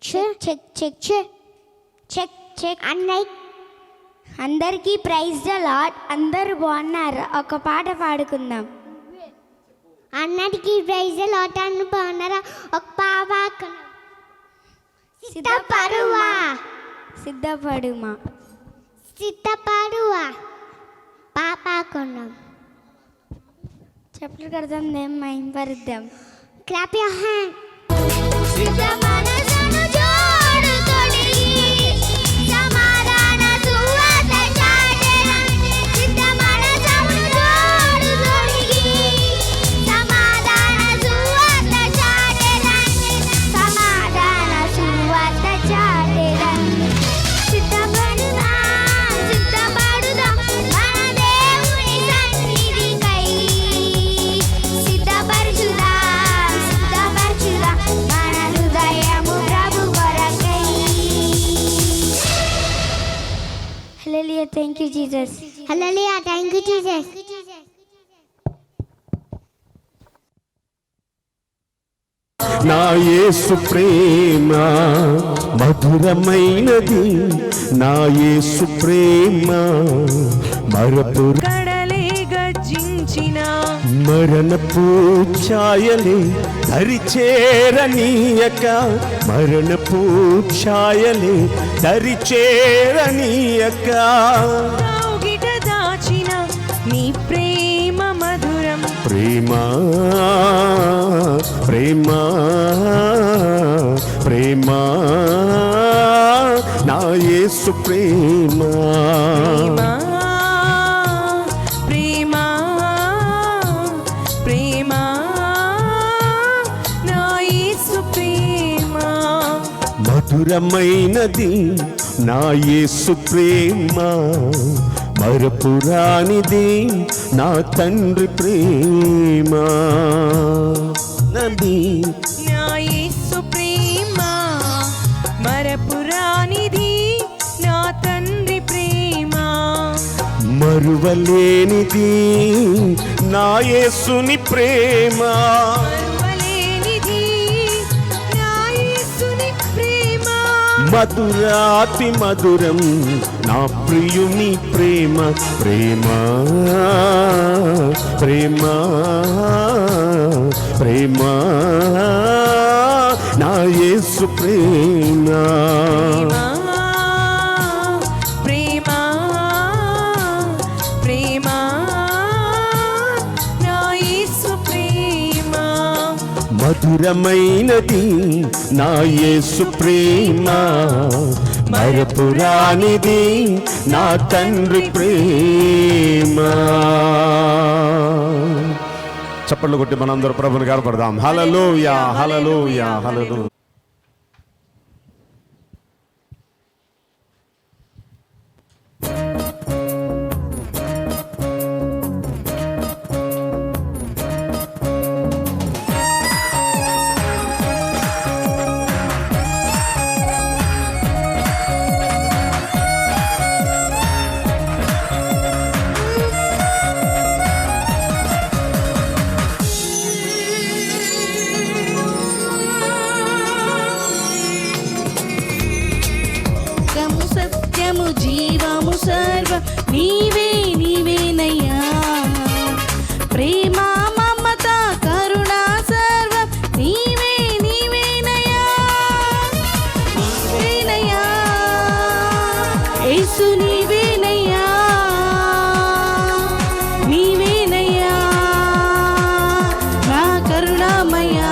Check check check check check check అన్నయ్య అందరికీ praise the lord. అందరూ బాగున్నారు. ఒక పాట పాడుకుందాం. అన్నటికి ప్రైజ్ ద లార్డ్ అని బాగున్నారా? ఒక పాట సిద్ధపడువా సిద్ధపడుమా సిద్ధపడువా పాపాకున్నాం. చెప్పులు కడదాం, దేం మైంపరుద్దాం. Clap your hand. Hallelujah, thank you Jesus. Hallelujah, thank you Jesus. నా యేసు ప్రేమ మధురమైనది, నా యేసు ప్రేమ మరపు కడలే గర్జించిన మరణపు ఛాయలే దరిచేరనీయక, మరణపు ఛాయలే దరిచేరనీయక, గిట దాచిన నీ ప్రేమ మధురం. ప్రేమ ప్రేమ ప్రేమ నా యేసు ప్రేమ. ప్రేమ ప్రేమ నా యేసు ప్రేమ మధురమైనది, నా యేసు ప్రేమ మరపురానిది, నా తండ్రి ప్రేమ. నది నా యేసు ప్రేమ మరపురానిది, నా తండ్రి ప్రేమ. మరువలేనిది నా యేసుని ప్రేమ, మరువలేనిది నా యేసుని ప్రేమ. మధురాతి మధురం నా ప్రియుని ప్రేమ. ప్రేమ ప్రేమ ప్రేమ నా యేసు ప్రేమ. ప్రేమ ప్రేమ నా యేసు ప్రేమ మధురమైనది, నా యేసు ప్రేమ మరపురానిది, నా తండ్రి ప్రేమ. చప్పట్లు కొట్టి మనందరూ ప్రభుని కనపడదాం. హల్లెలూయా హల్లెలూయా హల్లెలూయా. సత్యము జీవము సర్వ నీవే నీవేనయ్యా. ప్రేమ మమత కరుణ సర్వ నీవే నీవేనయ్యా. నీవేనయ్యా యేసు, నీవేనయ్యా నీవేనయ్యా నా కరుణామయ్యా.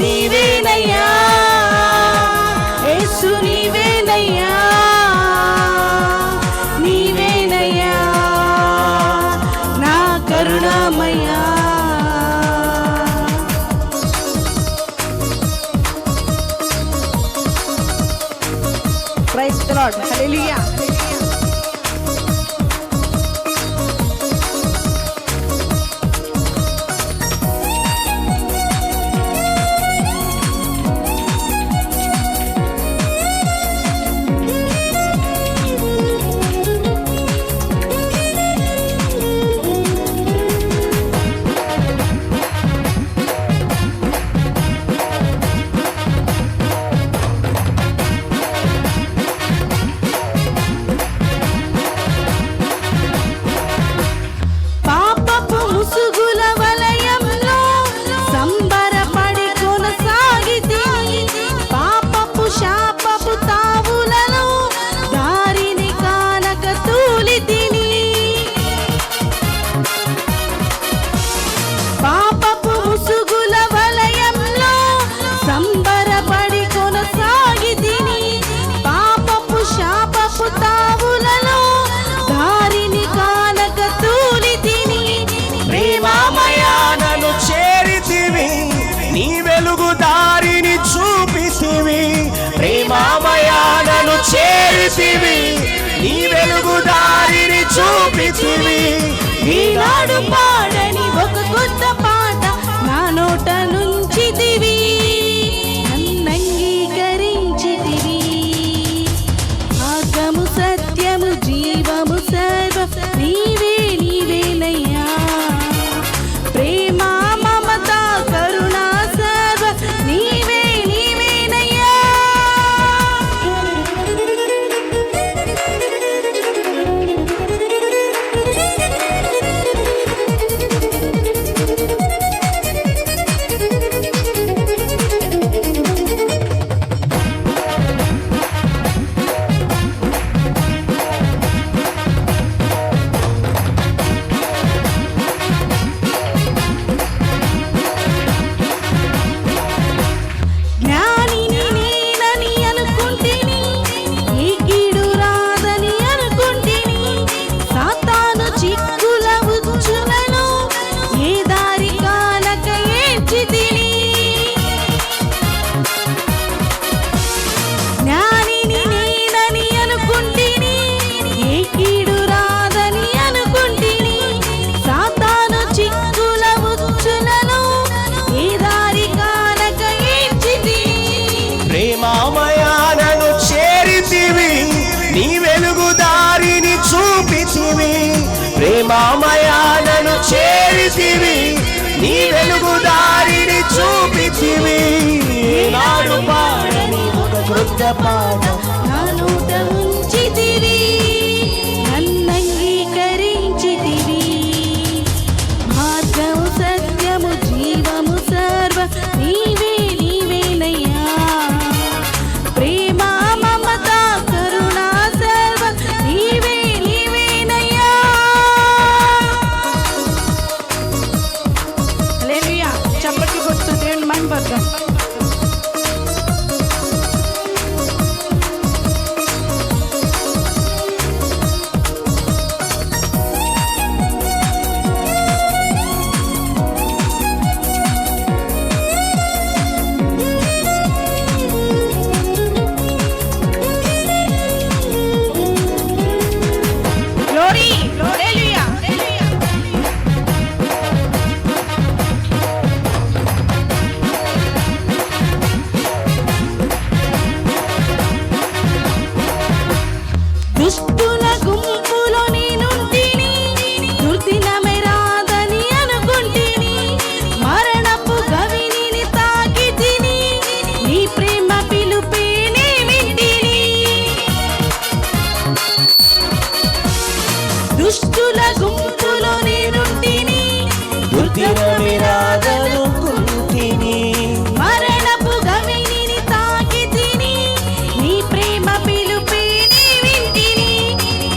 నీవేనయ్యా యేసు, నీవేనయ్యా నీవేనయ్యా నా కరుణామయ్యా. Praise the Lord. హల్లెలూయా. చేరితివి, నీ వెలుగు దారిని చూపితివి. ఈనాడు పాడని ఒక కొత్త పాట నా నోట నుంచి దివి, నన్నంగీకరించితివి. మార్గము సత్యము జీవము సర్వం నీవే నీవేనయ్యా. ప్రేమ మమత కరుణ సర్వం నీవే నీవేనయ్యా. జ్ఞానిని నేనని అనుకుంటిని, ఈ కీడు రాదని అనుకుంటిని. సాతాను చిక్కుల ఉచ్చులను ఏ దారి కానక ఏడ్చితిని. జ్ఞానిని నేనని అనుకుంటిని, ఏ కీడు రాదని అనుకుంటిని. సాతాను చిక్కుల ఉచ్చులను ఏ దారి కానక ఏడ్చితిని. ప్రేమామయానను చేరితివి, నీ వెలుగు దారిని చూపితివి. ప్రేమామయానను చేరితివి, నీ వెలుగు దారిని చూపితివి. నాడు పాడని ఒక క్రొత్త పాట నా నోట ఉంచితివి, నన్నంగీకరించితివి. మార్గము సత్యము జీవము సర్వం నీవే నీవేనయ్యా. ప్రేమ మమత కరుణ సర్వం నీవే నీవేనయ్యా. హల్లెలూయా. చప్పట్లు కొడుతూ దేవుని మహిమపరుద్దాం. Glory, hallelujah, hallelujah. దుష్టుల గుంపులో నేనుంటిని, దుర్దినమే రాదని అనుకుంటిని. మరణపు గవిని తాకితిని, నీ ప్రేమ పిలుపే నే వింటిని. దుష్టుల గుంపులో నేనుంటిని, దుర్దినమే రాదనుకుంటిని. మరణపు గవిని తాకితిని, నీ ప్రేమ పిలుపే నే వింటిని.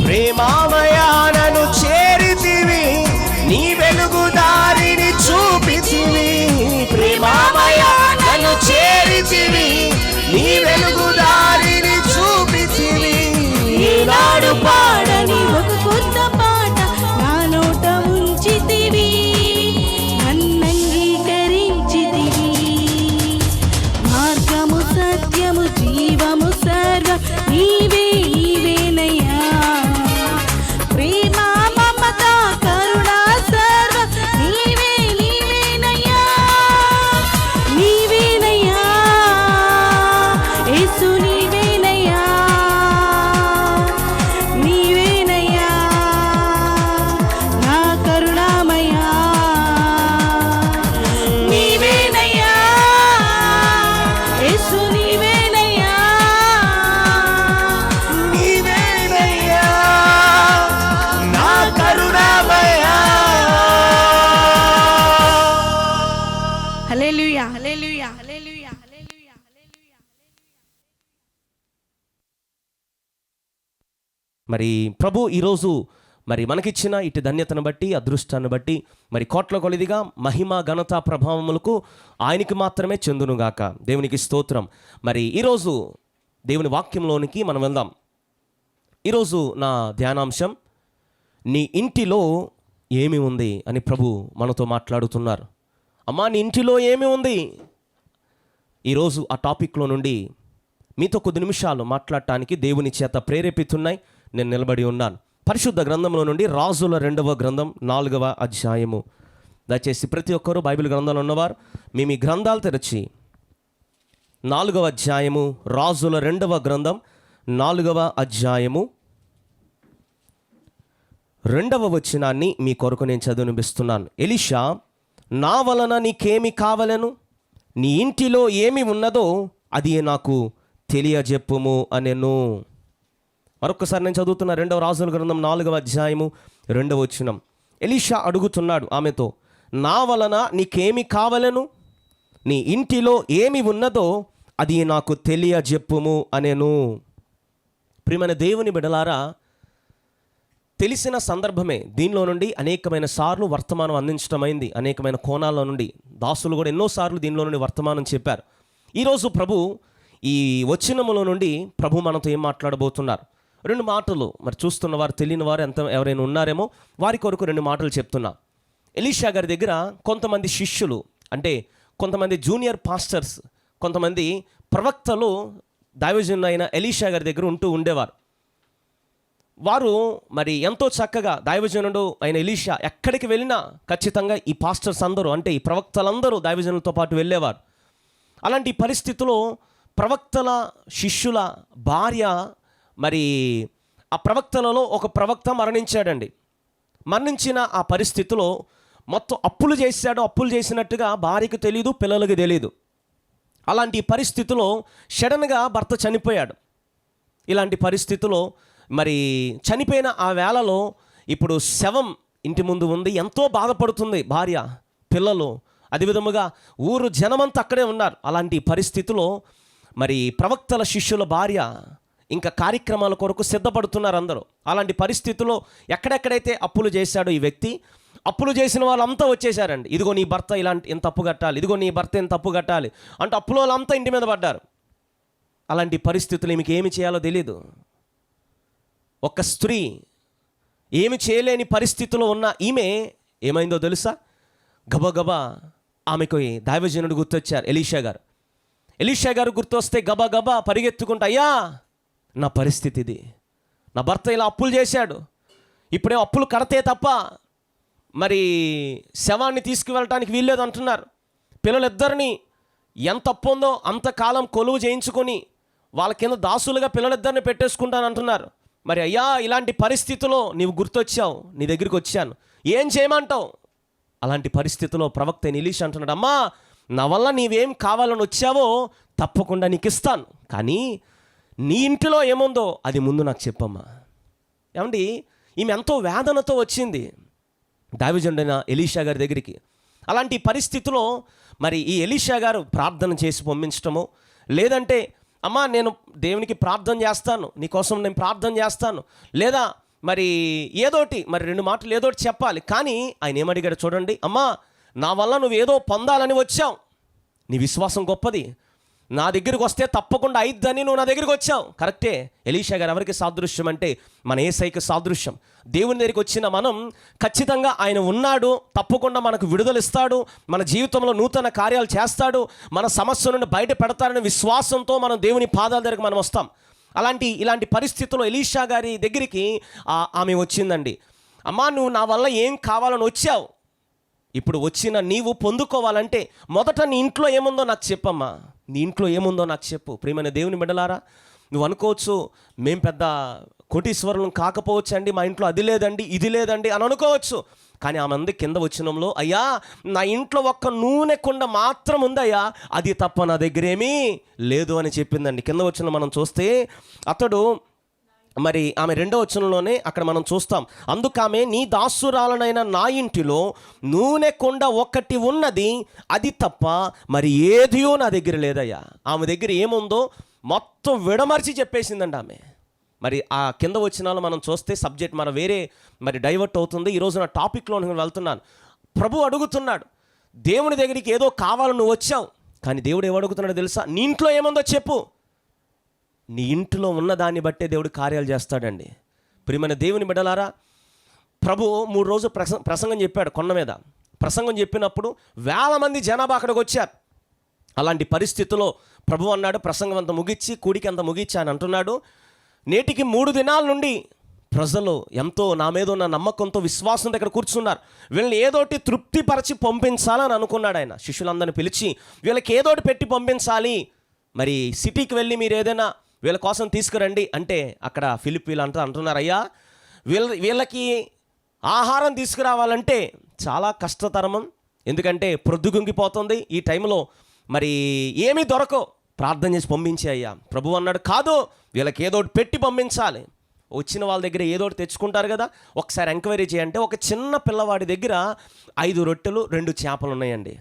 ప్రేమామయానను చేరితివి, నీ వెలుగు దారిని చూపితివి. ప్రేమామయానను చేరితివి, నీ వెలుగు దారిని చూపితివి. ఈనాడు పాడని ఒక కొత్త పాట నా నోట ఉంచితివి, నన్నంగీకరించితివి. మార్గము సత్యము జీవము సర్వం నీవే నీవేనయ్యా. ప్రేమ మమత కరుణ సర్వం నీవే నీవేనయ్యా. నీవేనయ్యా యేసు, నీవేనయ్యా. నీవేనయ్యా నా కరుణామయ్యా. నీవేనయ్యా యేసు, నీవేనయ్యా. నీవేనయ్యా నా కరుణామయా. హల్లెలూయా, హల్లెలూయా, హల్లెలూయా, హల్లెలూయా, హల్లెలూయా. మరి ప్రభు ఈరోజు మరి మనకిచ్చిన ఇటు ధన్యతను బట్టి అదృష్టాన్ని బట్టి మరి కోట్ల కొలిదిగా మహిమ ఘనత ప్రభావములకు ఆయనకి మాత్రమే చెందునుగాక. దేవునికి స్తోత్రం. మరి ఈరోజు దేవుని వాక్యంలోనికి మనం వెళ్దాం. ఈరోజు నా ధ్యానాంశం నీ ఇంటిలో ఏమి ఉంది అని ప్రభు మనతో మాట్లాడుతున్నారు. అమ్మా, నీ ఇంటిలో ఏమి ఉంది? ఈరోజు ఆ టాపిక్లో నుండి మీతో కొద్ది నిమిషాలు మాట్లాడటానికి దేవుని చేత ప్రేరేపితున్నాయి. నేను నిలబడి ఉన్నాను. పరిశుద్ధ గ్రంథంలో నుండి రాజుల 2వ గ్రంథం 4వ అధ్యాయము. దయచేసి ప్రతి ఒక్కరూ బైబిల్ గ్రంథాలు ఉన్నవారు మేము ఈ గ్రంథాలు తెరచి 4వ అధ్యాయము, రాజుల 2వ గ్రంథం 4వ అధ్యాయము 2వ వచనాన్ని మీ కొరకు నేను చదివినిపిస్తున్నాను. ఎలీషా, నా వలన నీకేమి కావలను? నీ ఇంటిలో ఏమి ఉన్నదో అది నాకు తెలియజెప్పుము అనెను. మరొకసారి నేను చదువుతున్న 2వ రాజుల గ్రంథం 4వ అధ్యాయము 2వ వచనం. ఎలీషా అడుగుతున్నాడు ఆమెతో, నా వలన నీకేమి కావలను? నీ ఇంటిలో ఏమి ఉన్నదో అది నాకు తెలియజెప్పుము అనెను. ప్రియమైన దేవుని బిడ్డలారా, తెలిసిన సందర్భమే. దీనిలో నుండి అనేకమైన సార్లు వర్తమానం అందించడమైంది. అనేకమైన కోణాల్లో నుండి దాసులు కూడా ఎన్నోసార్లు దీనిలో నుండి వర్తమానం చెప్పారు. ఈరోజు ప్రభు ఈ వచనములో నుండి ప్రభు మనతో ఏం మాట్లాడబోతున్నారు? 2 మాటలు మరి చూస్తున్న వారు, తెలియని వారు ఎవరైనా ఉన్నారేమో వారి కొరకు 2 మాటలు చెప్తున్నా. ఎలీషా గారి దగ్గర కొంతమంది శిష్యులు, అంటే కొంతమంది జూనియర్ పాస్టర్స్, కొంతమంది ప్రవక్తలు దైవజనులు అయిన ఎలీషా గారి దగ్గర ఉండేవారు. వారు మరి ఎంతో చక్కగా దైవజనుడు అయిన ఎలీషా ఎక్కడికి వెళ్ళినా ఖచ్చితంగా ఈ పాస్టర్స్ అందరూ, అంటే ఈ ప్రవక్తలందరూ దైవజనులతో పాటు వెళ్ళేవారు. అలాంటి పరిస్థితుల్లో ప్రవక్తల శిష్యుల భార్య, మరి ఆ ప్రవక్తలలో ఒక ప్రవక్త మరణించాడండి. మరణించిన ఆ పరిస్థితిలో మొత్తం అప్పులు చేసినట్టుగా భార్యకు తెలియదు, పిల్లలకి తెలియదు. అలాంటి పరిస్థితిలో సడన్గా భర్త చనిపోయాడు. ఇలాంటి పరిస్థితిలో మరి చనిపోయిన ఆ వేళలో ఇప్పుడు శవం ఇంటి ముందు ఉంది. ఎంతో బాధపడుతుంది భార్య, పిల్లలు, అదేవిధముగా ఊరు జనమంతా అక్కడే ఉన్నారు. అలాంటి పరిస్థితిలో మరి ప్రవక్తల శిష్యుల భార్య ఇంకా కార్యక్రమాల కొరకు సిద్ధపడుతున్నారు అందరూ. అలాంటి పరిస్థితుల్లో ఎక్కడెక్కడైతే అప్పులు చేశాడో ఈ వ్యక్తి, అప్పులు చేసిన వాళ్ళంతా వచ్చేసారండి. ఇదిగో నీ భర్త ఎంత అప్పు కట్టాలి, ఇదిగో నీ భర్త ఎంత అప్పు కట్టాలి అంటే అప్పుల వాళ్ళంతా ఇంటి మీద పడ్డారు. అలాంటి పరిస్థితులు ఈమెకి ఏమి చేయాలో తెలియదు. ఒక స్త్రీ ఏమి చేయలేని పరిస్థితిలో ఉన్న ఈమె ఏమైందో తెలుసా? గబగబా ఆమెకు దైవజనుడు గుర్తొచ్చారు, ఎలీషా గారు గుర్తొస్తే గబగబా పరిగెత్తుకుంటా, అయ్యా నా పరిస్థితి ఇది, నా భర్త ఇలా అప్పులు చేశాడు, ఇప్పుడే అప్పులు కడితే తప్ప మరి శవాన్ని తీసుకువెళ్ళటానికి వీల్లేదు అంటున్నారు. పిల్లలిద్దరిని ఎంత అప్పు ఉందో అంతకాలం కొలువు చేయించుకొని వాళ్ళ కింద దాసులుగా పిల్లలిద్దరిని పెట్టేసుకుంటాను అంటున్నారు. మరి అయ్యా ఇలాంటి పరిస్థితిలో నీవు గుర్తొచ్చావు, నీ దగ్గరికి వచ్చాను, ఏం చేయమంటావు? అలాంటి పరిస్థితిలో ప్రవక్త ఎలీషా అంటున్నాడు, అమ్మా నా వల్ల నీవేం కావాలని వచ్చావో తప్పకుండా నీకు ఇస్తాను, కానీ నీ ఇంటిలో ఏముందో అది ముందు నాకు చెప్పమ్మా. ఏమండి, ఈమె ఎంతో వేదనతో వచ్చింది దైవజనుడైన ఎలీషా గారి దగ్గరికి. అలాంటి పరిస్థితిలో మరి ఈ ఎలీషా గారు ప్రార్థన చేసి పంపించటము, లేదంటే అమ్మా నేను దేవునికి ప్రార్థన చేస్తాను, నీకోసం నేను ప్రార్థన చేస్తాను, లేదా మరి ఏదోటి, మరి 2 మాటలు ఏదోటి చెప్పాలి. కానీ ఆయన ఏమడిగాడు చూడండి, అమ్మా నా వల్ల నువ్వు ఏదో పొందాలని వచ్చావు, నీ విశ్వాసం గొప్పది, నా దగ్గరికి వస్తే తప్పకుండా అయిద్దని నువ్వు నా దగ్గరికి వచ్చావు. కరెక్టే. ఎలీషా గారు ఎవరికి సాదృశ్యం అంటే మన యేసయ్యకి సాదృశ్యం. దేవుని దగ్గరికి వచ్చిన మనం ఖచ్చితంగా ఆయన ఉన్నాడు, తప్పకుండా మనకు విడుదల ఇస్తాడు, మన జీవితంలో నూతన కార్యాలు చేస్తాడు, మన సమస్య నుండి బయట పెడతాడనే విశ్వాసంతో మనం దేవుని పాదాల దగ్గరికి మనం వస్తాం. ఇలాంటి పరిస్థితుల్లో ఎలీషా గారి దగ్గరికి ఆమె వచ్చిందండి. అమ్మా నువ్వు నా వల్ల ఏం కావాలని వచ్చావు, ఇప్పుడు వచ్చిన నీవు పొందుకోవాలంటే మొదట నీ ఇంట్లో ఏముందో నాకు చెప్పమ్మా, నీ ఇంట్లో ఏముందో నాకు చెప్పు. ప్రియమైన దేవుని బిడ్డలారా, నువ్వు అనుకోవచ్చు మేం పెద్ద కోటీశ్వరులను కాకపోవచ్చు అండి, మా ఇంట్లో అది లేదండి ఇది లేదండి అని అనుకోవచ్చు. కానీ ఆమె అంది కింద వచ్చినంలో, అయ్యా నా ఇంట్లో ఒక్క నూనె కుండ మాత్రం ఉందయ్యా, అది తప్ప నా దగ్గర ఏమీ లేదు అని చెప్పిందండి. కింద వచ్చిన మనం చూస్తే అతడు మరి ఆమె 2వ వచనంలోనే అక్కడ మనం చూస్తాం, అందుకామె నీ దాసురాలనైన నా ఇంటిలో నూనె కుండ ఒకటి ఉన్నది, అది తప్ప మరి ఏదియో నా దగ్గర లేదయ్యా. ఆమె దగ్గర ఏముందో మొత్తం విడమర్చి చెప్పేసిందండి ఆమె. మరి ఆ కింద వచనాలు మనం చూస్తే సబ్జెక్ట్ మన వేరే మరి డైవర్ట్ అవుతుంది. ఈరోజు నా టాపిక్లో నేను వెళ్తున్నాను. ప్రభు అడుగుతున్నాడు, దేవుని దగ్గరికి ఏదో కావాలని నువ్వు వచ్చావు, కానీ దేవుడు ఏమడుగుతున్నాడో తెలుసా? నీ ఇంట్లో ఏముందో చెప్పు. నీ ఇంట్లో ఉన్న దాన్ని బట్టే దేవుడు కార్యాలు చేస్తాడండి. ప్రియమైన దేవుని బిడ్డలారా, ప్రభు 3 రోజులు ప్రసంగం చెప్పాడు కొండ మీద. ప్రసంగం చెప్పినప్పుడు 1000 మంది జనాభా అక్కడికి వచ్చారు. అలాంటి పరిస్థితిలో ప్రభు అన్నాడు, ప్రసంగం అంతా ముగించి కూడికి అంతా ముగించి అని అంటున్నాడు, నేటికి 3 దినాల నుండి ప్రజలు ఎంతో నా మీద ఉన్న నమ్మకంతో విశ్వాసం దగ్గర కూర్చున్నారు. వీళ్ళని ఏదోటి తృప్తిపరచి పంపించాలని అనుకున్నాడు ఆయన. శిష్యులందరిని పిలిచి వీళ్ళకి ఏదోటి పెట్టి పంపించాలి, మరి సిటీకి వెళ్ళి మీరు ఏదైనా వీళ్ళ కోసం తీసుకురండి అంటే, అక్కడ ఫిలిప్ వీళ్ళంతా అంటున్నారు, అయ్యా వీళ్ళకి ఆహారం తీసుకురావాలంటే చాలా కష్టతరం, ఎందుకంటే ప్రొద్దుగుంగిపోతుంది, ఈ టైంలో మరి ఏమీ దొరకవు, ప్రార్థన చేసి పంపించే అయ్యా. ప్రభు అన్నాడు, కాదు వీళ్ళకి ఏదో ఒకటి పెట్టి పంపించాలి. వచ్చిన వాళ్ళ దగ్గర ఏదో ఒకటి తెచ్చుకుంటారు కదా, ఒకసారి ఎంక్వైరీ చేయంటే ఒక చిన్న పిల్లవాడి దగ్గర 5 రొట్టెలు 2 చేపలు ఉన్నాయండి.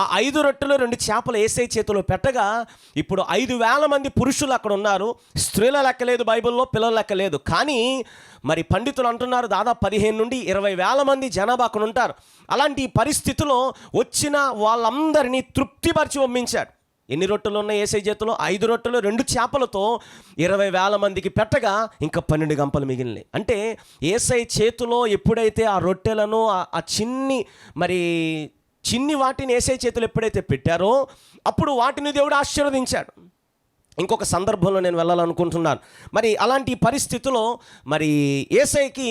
ఆ 5 రొట్టెలు 2 చేపలు యేసయ్య చేతిలో పెట్టగా ఇప్పుడు 5,000 మంది పురుషులు అక్కడ ఉన్నారు. స్త్రీల లెక్క లేదు బైబిల్లో, పిల్లల లెక్క లేదు. కానీ మరి పండితులు అంటున్నారు దాదాపు 15 నుండి 20,000 మంది జనాభా అక్కడ ఉంటారు. అలాంటి పరిస్థితిలో వచ్చిన వాళ్ళందరినీ తృప్తిపరిచి పంపించాడు. ఎన్ని రొట్టెలు ఉన్నాయి యేసయ్య చేతిలో? 5 రొట్టెలు 2 చేపలతో 20,000 మందికి పెట్టగా ఇంకా 12 గంపలు మిగిలినాయి. అంటే యేసయ్య చేతిలో ఎప్పుడైతే ఆ రొట్టెలను ఆ చిన్ని వాటిని యేసయ్య చేతులు ఎప్పుడైతే పెట్టారో అప్పుడు వాటిని దేవుడు ఆశీర్వదించాడు. ఇంకొక సందర్భంలో నేను వెళ్ళాలనుకుంటున్నాను. మరి అలాంటి పరిస్థితిలో మరి యేసయ్యకి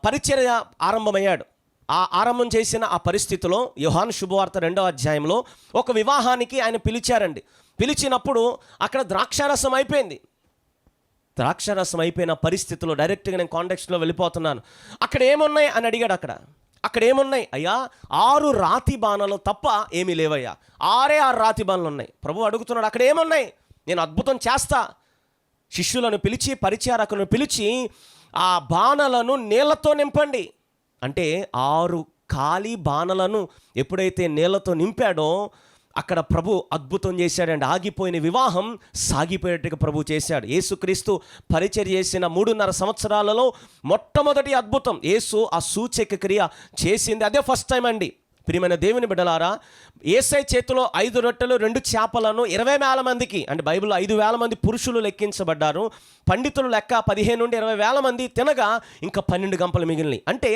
పరిచర్య ఆరంభమయ్యాడు. ఆ ఆరంభం చేసిన ఆ పరిస్థితిలో యోహాను శుభవార్త 2వ అధ్యాయంలో ఒక వివాహానికి ఆయన పిలిచారండి. పిలిచినప్పుడు అక్కడ ద్రాక్షారసం అయిపోయింది. ద్రాక్షారసం అయిపోయిన పరిస్థితిలో డైరెక్ట్గా నేను కాంటెక్స్ట్లో వెళ్ళిపోతున్నాను. అక్కడ ఏమున్నాయి అని అడిగాడు. అక్కడ ఏమున్నాయి? అయ్యా 6 రాతి బాణాలు తప్ప ఏమీ లేవయ్యా, 6 రాతి బాణాలు ఉన్నాయి. ప్రభు అడుగుతున్నాడు, అక్కడ ఏమున్నాయి? నేను అద్భుతం చేస్తా. శిష్యులను పిలిచి పరిచారకులను పిలిచి ఆ బాణలను నీళ్లతో నింపండి అంటే 6 ఖాళీ బాణలను ఎప్పుడైతే నీళ్లతో నింపాడో అక్కడ ప్రభు అద్భుతం చేశాడండి. ఆగిపోయిన వివాహం సాగిపోయేట్టుగా ప్రభు చేశాడు. యేసుక్రీస్తు పరిచర్య చేసిన 3.5 సంవత్సరాలలో మొట్టమొదటి అద్భుతం యేసు ఆ సూచక క్రియ చేసింది అదే ఫస్ట్ టైం అండి. ప్రియమైన దేవుని బిడ్డలారా, యేసయ్య చేతిలో 5 రొట్టెలు 2 చేపలను 20,000 మందికి, అంటే బైబిల్లో 5,000 మంది పురుషులు లెక్కించబడ్డారు. పండితులు లెక్క 15 నుండి 20,000 మంది తినగా ఇంకా 12 గంపలు మిగిలినాయి. అంటే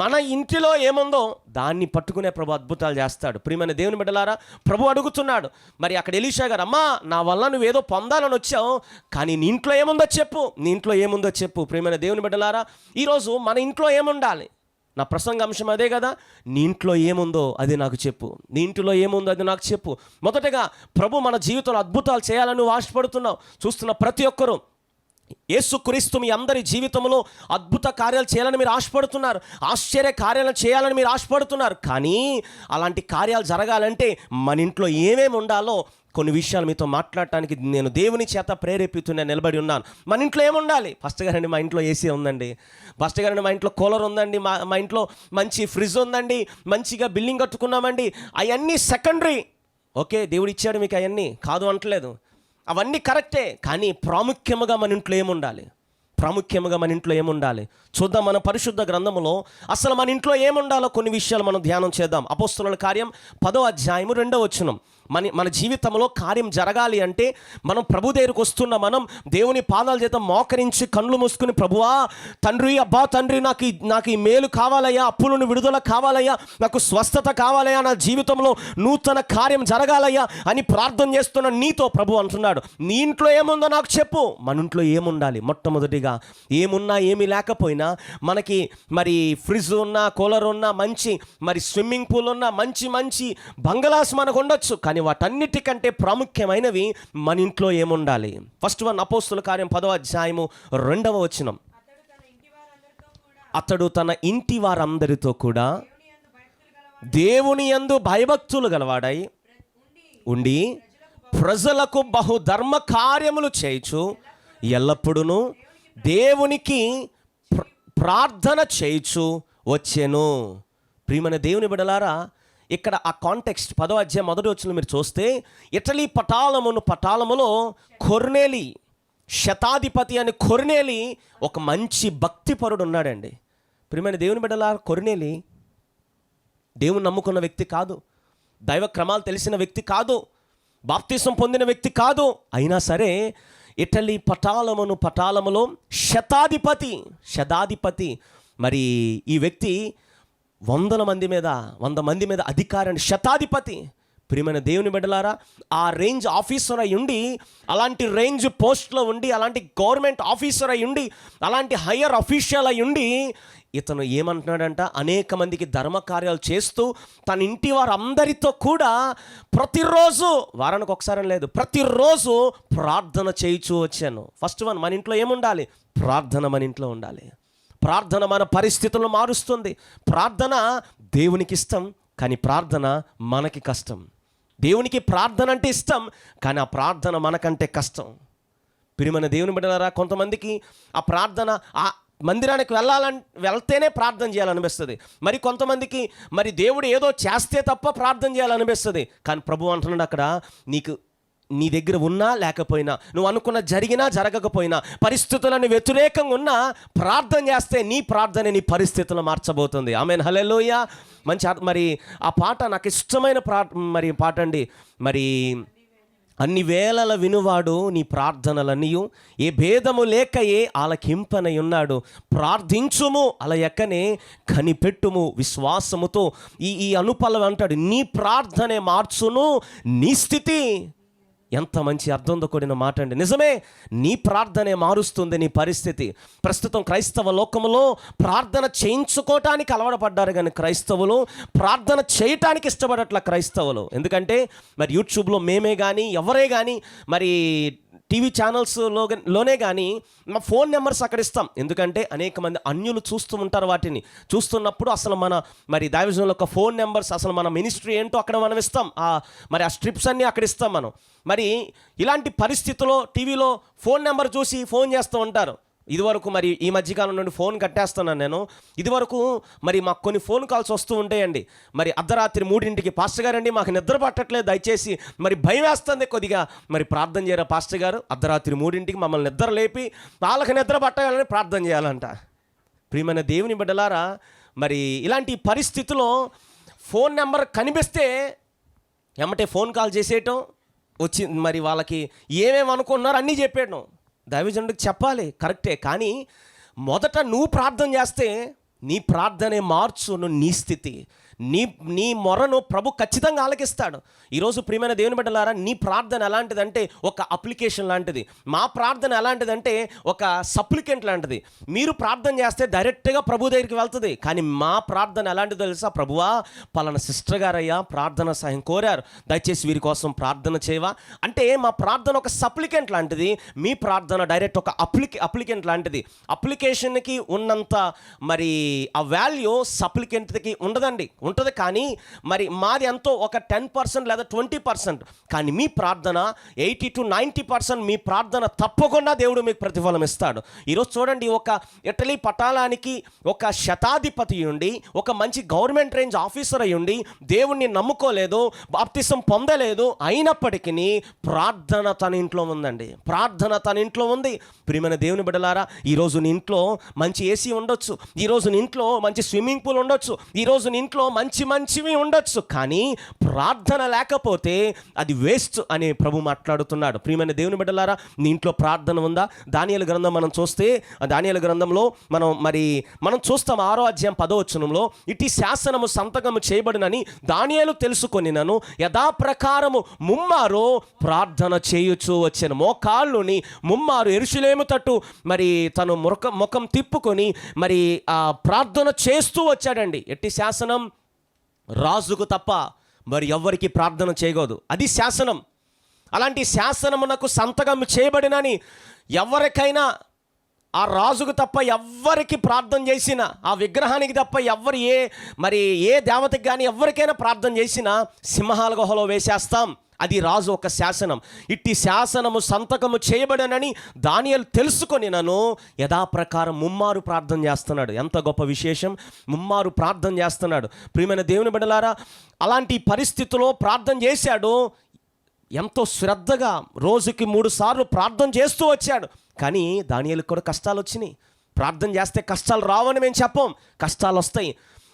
మన ఇంటిలో ఏముందో దాన్ని పట్టుకునే ప్రభు అద్భుతాలు చేస్తాడు. ప్రియమైన దేవుని బిడ్డలారా, ప్రభు అడుగుతున్నాడు, మరి అక్కడ ఎలీషా గారు, అమ్మా నా వల్ల నువ్వేదో పొందాలని వచ్చావు, కానీ నీ ఇంట్లో ఏముందో చెప్పు, నీ ఇంట్లో ఏముందో చెప్పు. ప్రియమైన దేవుని బిడ్డలారా, ఈరోజు మన ఇంట్లో ఏముండాలి? నా ప్రసంగ అంశం అదే కదా, నీ ఇంట్లో ఏముందో అది నాకు చెప్పు, నీ ఇంట్లో ఏముందో అది నాకు చెప్పు. మొదటగా ప్రభు మన జీవితంలో అద్భుతాలు చేయాలని నువ్వు ఆశపడుతున్నావు. చూస్తున్న ప్రతి ఒక్కరూ యేసుక్రీస్తు మీ అందరి జీవితంలో అద్భుత కార్యాలు చేయాలని మీరు ఆశపడుతున్నారు, ఆశ్చర్య కార్యాలు చేయాలని మీరు ఆశపడుతున్నారు. కానీ అలాంటి కార్యాలు జరగాలంటే మన ఇంట్లో ఏమేమి ఉండాలో కొన్ని విషయాలు మీతో మాట్లాడటానికి నేను దేవుని చేత ప్రేరేపితూ నేను నిలబడి ఉన్నాను. మన ఇంట్లో ఏముండాలి? ఫస్ట్ గారండి మా ఇంట్లో ఏసీ ఉందండి, ఫస్ట్ గారండి మా ఇంట్లో కూలర్ ఉందండి, మా ఇంట్లో మంచి ఫ్రిడ్జ్ ఉందండి, మంచిగా బిల్డింగ్ కట్టుకున్నామండి. అవన్నీ సెకండరీ. ఓకే, దేవుడు ఇచ్చాడు మీకు, అవన్నీ కాదు అంటలేదు, అవన్నీ కరెక్టే. కానీ ప్రాముఖ్యముగా మన ఇంట్లో ఏముండాలి? ప్రాముఖ్యముగా మన ఇంట్లో ఏముండాలి చూద్దాం. మన పరిశుద్ధ గ్రంథములో అసలు మన ఇంట్లో ఏముండాలో కొన్ని విషయాలు మనం ధ్యానం చేద్దాం. అపోస్తలుల కార్యం 10వ అధ్యాయము 2వ వచనం. మన జీవితంలో కార్యం జరగాలి అంటే మనం ప్రభు దగ్గరకు వస్తున్న మనం దేవుని పాదాల చేత మోకరించి కళ్ళు మూసుకుని, ప్రభువా తండ్రి, అబ్బా తండ్రి, నాకు ఈ మేలు కావాలయ్యా, అప్పులను విడుదల కావాలయ్యా, నాకు స్వస్థత కావాలయ్యా, నా జీవితంలో నూతన కార్యం జరగాలయ్యా అని ప్రార్థన చేస్తున్న నీతో ప్రభు అంటున్నాడు, నీ ఇంట్లో ఏముందో నాకు చెప్పు. మన ఇంట్లో ఏముండాలి? మొట్టమొదటిగా ఏమున్నా ఏమీ లేకపోయినా మనకి మరి ఫ్రిడ్జ్ ఉన్నా, కూలర్ ఉన్నా, మంచి మరి స్విమ్మింగ్ పూల్ ఉన్నా, మంచి బంగళాస్ మనకు ఉండొచ్చు. కానీ వాటన్నిటికంటే ప్రాముఖ్యమైనవి మన ఇంట్లో ఏముండాలి? ఫస్ట్ వన్, అపోస్తలుల కార్యం 10వ అధ్యాయము 2వ వచనం. అతడు తన ఇంటి వారందరితో కూడా దేవుని యందు భయభక్తులు గలవాడై ఉండి ప్రజలకు బహుధర్మ కార్యములు చేయుచు ఎల్లప్పుడూ దేవునికి ప్రార్థన చేయుచు వచ్చెను. ప్రియమైన దేవుని బిడ్డలారా, ఇక్కడ ఆ కాంటెక్స్ట్ 10వ అధ్యాయం 1వ వచనం మీరు చూస్తే, ఇటలీ పటాలములో కొర్నేలి, శతాధిపతి అని కొర్నేలి ఒక మంచి భక్తిపరుడు ఉన్నాడండి. ప్రియమైన దేవుని బిడ్డలారా, కొర్నేలి దేవుని నమ్ముకున్న వ్యక్తి కాదు, దైవ క్రమాలు తెలిసిన వ్యక్తి కాదు, బాప్తిసం పొందిన వ్యక్తి కాదు. అయినా సరే ఇటలీ పటాలములో శతాధిపతి మరి ఈ వ్యక్తి 100 మంది మీద అధికారాన్ని, శతాధిపతి. ప్రియమైన దేవుని బిడ్డలారా, ఆ రేంజ్ ఆఫీసర్ అయి ఉండి, అలాంటి రేంజ్ పోస్ట్లో ఉండి, అలాంటి గవర్నమెంట్ ఆఫీసర్ అయి ఉండి, అలాంటి హయ్యర్ అఫీషియల్ అయి ఉండి, ఇతను ఏమంటున్నాడంట, అనేక మందికి ధర్మకార్యాలు చేస్తూ తన ఇంటి వారందరితో కూడా ప్రతిరోజు, వారానికి ఒకసారి లేదు, ప్రతిరోజు ప్రార్థన చేయించు వచ్చాను. ఫస్ట్ వన్, మన ఇంట్లో ఏముండాలి? ప్రార్థన మన ఇంట్లో ఉండాలి. ప్రార్థన మన పరిస్థితులను మారుస్తుంది. ప్రార్థన దేవునికి ఇష్టం, కానీ ప్రార్థన మనకి కష్టం. దేవునికి ప్రార్థన అంటే ఇష్టం, కానీ ఆ ప్రార్థన మనకంటే కష్టం. ప్రియమైన దేవుని బిడ్డలారా, కొంతమందికి ఆ ప్రార్థన, ఆ మందిరానికి వెళ్తేనే ప్రార్థన చేయాలనిపిస్తుంది. మరి కొంతమందికి మరి దేవుడు ఏదో చేస్తే తప్ప ప్రార్థన చేయాలనిపిస్తుంది. కానీ ప్రభు అంటున్నాడు అక్కడ, నీ దగ్గర ఉన్నా లేకపోయినా, నువ్వు అనుకున్న జరిగినా జరగకపోయినా, పరిస్థితులను వ్యతిరేకంగా ఉన్నా, ప్రార్థన చేస్తే నీ ప్రార్థన నీ పరిస్థితులను మార్చబోతుంది. ఆమేన్, హల్లెలూయా. మంచి మరి ఆ పాట నాకు ఇష్టమైన మరి పాట అండి. మరి అన్ని వేళల వినువాడు నీ ప్రార్థనలన్నీయు, ఏ భేదము లేకయే ఆలకింపనై ఉన్నాడు. ప్రార్థించుము అలయక్కనే కనిపెట్టుము విశ్వాసముతో. ఈ అనుపల్లవి అంటాడు, నీ ప్రార్థనే మార్చును నీ స్థితి. ఎంత మంచి అర్థంతో కూడిన మాట అండి. నిజమే, నీ ప్రార్థనే మారుస్తుంది నీ పరిస్థితి. ప్రస్తుతం క్రైస్తవ లోకములో ప్రార్థన చేయించుకోవటానికి అలవాటుపడ్డారు, కానీ క్రైస్తవులు ప్రార్థన చేయటానికి ఇష్టపడట్ల క్రైస్తవులు. ఎందుకంటే మరి యూట్యూబ్లో మేమే కానీ, ఎవరే కానీ, మరి టీవీ ఛానల్స్లోనే కానీ మా ఫోన్ నెంబర్స్ అక్కడ ఇస్తాం. ఎందుకంటే అనేక మంది అన్యులు చూస్తూ ఉంటారు. వాటిని చూస్తున్నప్పుడు అసలు మరి దైవజనుల యొక్క ఫోన్ నెంబర్స్, అసలు మన మినిస్ట్రీ ఏంటో అక్కడ మనం ఇస్తాం. మరి ఆ స్ట్రిప్స్ అన్నీ అక్కడ ఇస్తాం మనం. మరి ఇలాంటి పరిస్థితుల్లో టీవీలో ఫోన్ నెంబర్ చూసి ఫోన్ చేస్తూ ఉంటారు. ఇదివరకు మరి ఈ మధ్యకాలం నుండి ఫోన్ కట్టేస్తున్నాను నేను. ఇదివరకు మరి మాకు కొన్ని ఫోన్ కాల్స్ వస్తూ ఉంటాయండి. మరి అర్ధరాత్రి 3 పాస్టర్ గారండి మాకు నిద్ర పట్టట్లేదు, దయచేసి మరి భయం వేస్తుంది కొద్దిగా, మరి ప్రార్థన చేయరా పాస్టర్ గారు. అర్ధరాత్రి 3 మమ్మల్ని నిద్ర లేపి వాళ్ళకి నిద్ర పట్టాలని ప్రార్థన చేయాలంట. ప్రియమైన దేవుని బిడ్డలారా, మరి ఇలాంటి పరిస్థితిలో ఫోన్ నెంబర్ కనిపిస్తే ఎమ్మటే ఫోన్ కాల్ చేసేయటం, వచ్చి మరి వాళ్ళకి ఏమేమి అనుకుంటున్నారో అన్నీ చెప్పేయడం. దైవజనుడికి చెప్పాలి, కరెక్టే. కానీ మొదట నువ్వు ప్రార్థన చేస్తే నీ ప్రార్థనే మార్చును నీ స్థితి. నీ మొరను ప్రభు ఖచ్చితంగా ఆలకిస్తాడు. ఈరోజు ప్రియమైన దేవుని బిడ్డలారా, నీ ప్రార్థన ఎలాంటిదంటే ఒక అప్లికేషన్ లాంటిది. మా ప్రార్థన ఎలాంటిదంటే ఒక సప్లికెంట్ లాంటిది. మీరు ప్రార్థన చేస్తే డైరెక్ట్గా ప్రభు దగ్గరికి వెళ్తుంది. కానీ మా ప్రార్థన ఎలాంటిదో తెలుసా? ప్రభువా, పలానా సిస్టర్ గారయ్యా ప్రార్థన సహాయం కోరారు, దయచేసి వీరి కోసం ప్రార్థన చేయవా అంటే మా ప్రార్థన ఒక సప్లికెంట్ లాంటిది. మీ ప్రార్థన డైరెక్ట్ ఒక అప్లికెంట్ లాంటిది. అప్లికేషన్కి ఉన్నంత మరి ఆ వాల్యూ సప్లికెంట్కి ఉండదండి. ఉంటుంది, కానీ మరి మాది ఎంతో ఒక 10% లేదా 20%. కానీ మీ ప్రార్థన 80 to 90% మీ ప్రార్థన తప్పకుండా దేవుడు మీకు ప్రతిఫలం ఇస్తాడు. ఈరోజు చూడండి, ఒక ఇటలీ పటాలానికి ఒక శతాధిపతి ఉండి, ఒక మంచి గవర్నమెంట్ రేంజ్ ఆఫీసర్ అయి ఉండి, దేవుణ్ణి నమ్ముకోలేదు, బాప్తిసం పొందలేదు, అయినప్పటికీ ప్రార్థన తన ఇంట్లో ఉందండి. ప్రార్థన తన ఇంట్లో ఉంది. ప్రియమైన దేవుని బిడ్డలారా, ఈరోజు నీ ఇంట్లో మంచి ఏసీ ఉండొచ్చు, ఈరోజు నీ ఇంట్లో మంచి స్విమ్మింగ్ పూల్ ఉండొచ్చు, ఈరోజు నీ ఇంట్లో మంచివి ఉండొచ్చు, కానీ ప్రార్థన లేకపోతే అది వేస్ట్ అని ప్రభు మాట్లాడుతున్నాడు. ప్రియమైన దేవుని బిడ్డలారా, నీ ఇంట్లో ప్రార్థన ఉందా? దానియేలు గ్రంథం మనం చూస్తే, దానియేలు గ్రంథంలో మనం చూస్తాం 6వ అధ్యాయం 10వ వచనంలో, ఇట్టి శాసనము సంతకము చేయబడినని దానియేలు తెలుసుకొనినను యథాప్రకారము ముమ్మారు ప్రార్థన చేయుచు వచ్చాను. మోకాళ్ళుని ముమ్మారు యెరూషలేము తట్టు మరి తను ముఖం తిప్పుకొని మరి ఆ ప్రార్థన చేస్తూ వచ్చాడండి. ఎట్టి శాసనం? రాజుకు తప్ప మరి ఎవ్వరికి ప్రార్థన చేయకూడదు, అది శాసనం. అలాంటి శాసనమునకు సంతకం చేయబడినని ఎవరికైనా, ఆ రాజుకు తప్ప ఎవ్వరికి ప్రార్థన చేసినా, ఆ విగ్రహానికి తప్ప ఎవరు ఏ దేవతకి కానీ ఎవరికైనా ప్రార్థన చేసినా సింహాల గుహలో వేసేస్తాం. అది రాజు ఒక శాసనం. ఇట్టి శాసనము సంతకము చేయబడనని దానియేలు తెలుసుకొని నన్ను యథాప్రకారం ముమ్మారు ప్రార్థన చేస్తున్నాడు. ఎంత గొప్ప విశేషం! ముమ్మారు ప్రార్థన చేస్తున్నాడు. ప్రియమైన దేవుని బిడ్డలారా, అలాంటి పరిస్థితిలో ప్రార్థన చేశాడు. ఎంతో శ్రద్ధగా రోజుకి 3 సార్లు ప్రార్థన చేస్తూ వచ్చాడు. కానీ దానియేలుకు కూడా కష్టాలు వచ్చినాయి. ప్రార్థన చేస్తే కష్టాలు రావని మేము చెప్పం, కష్టాలు వస్తాయి.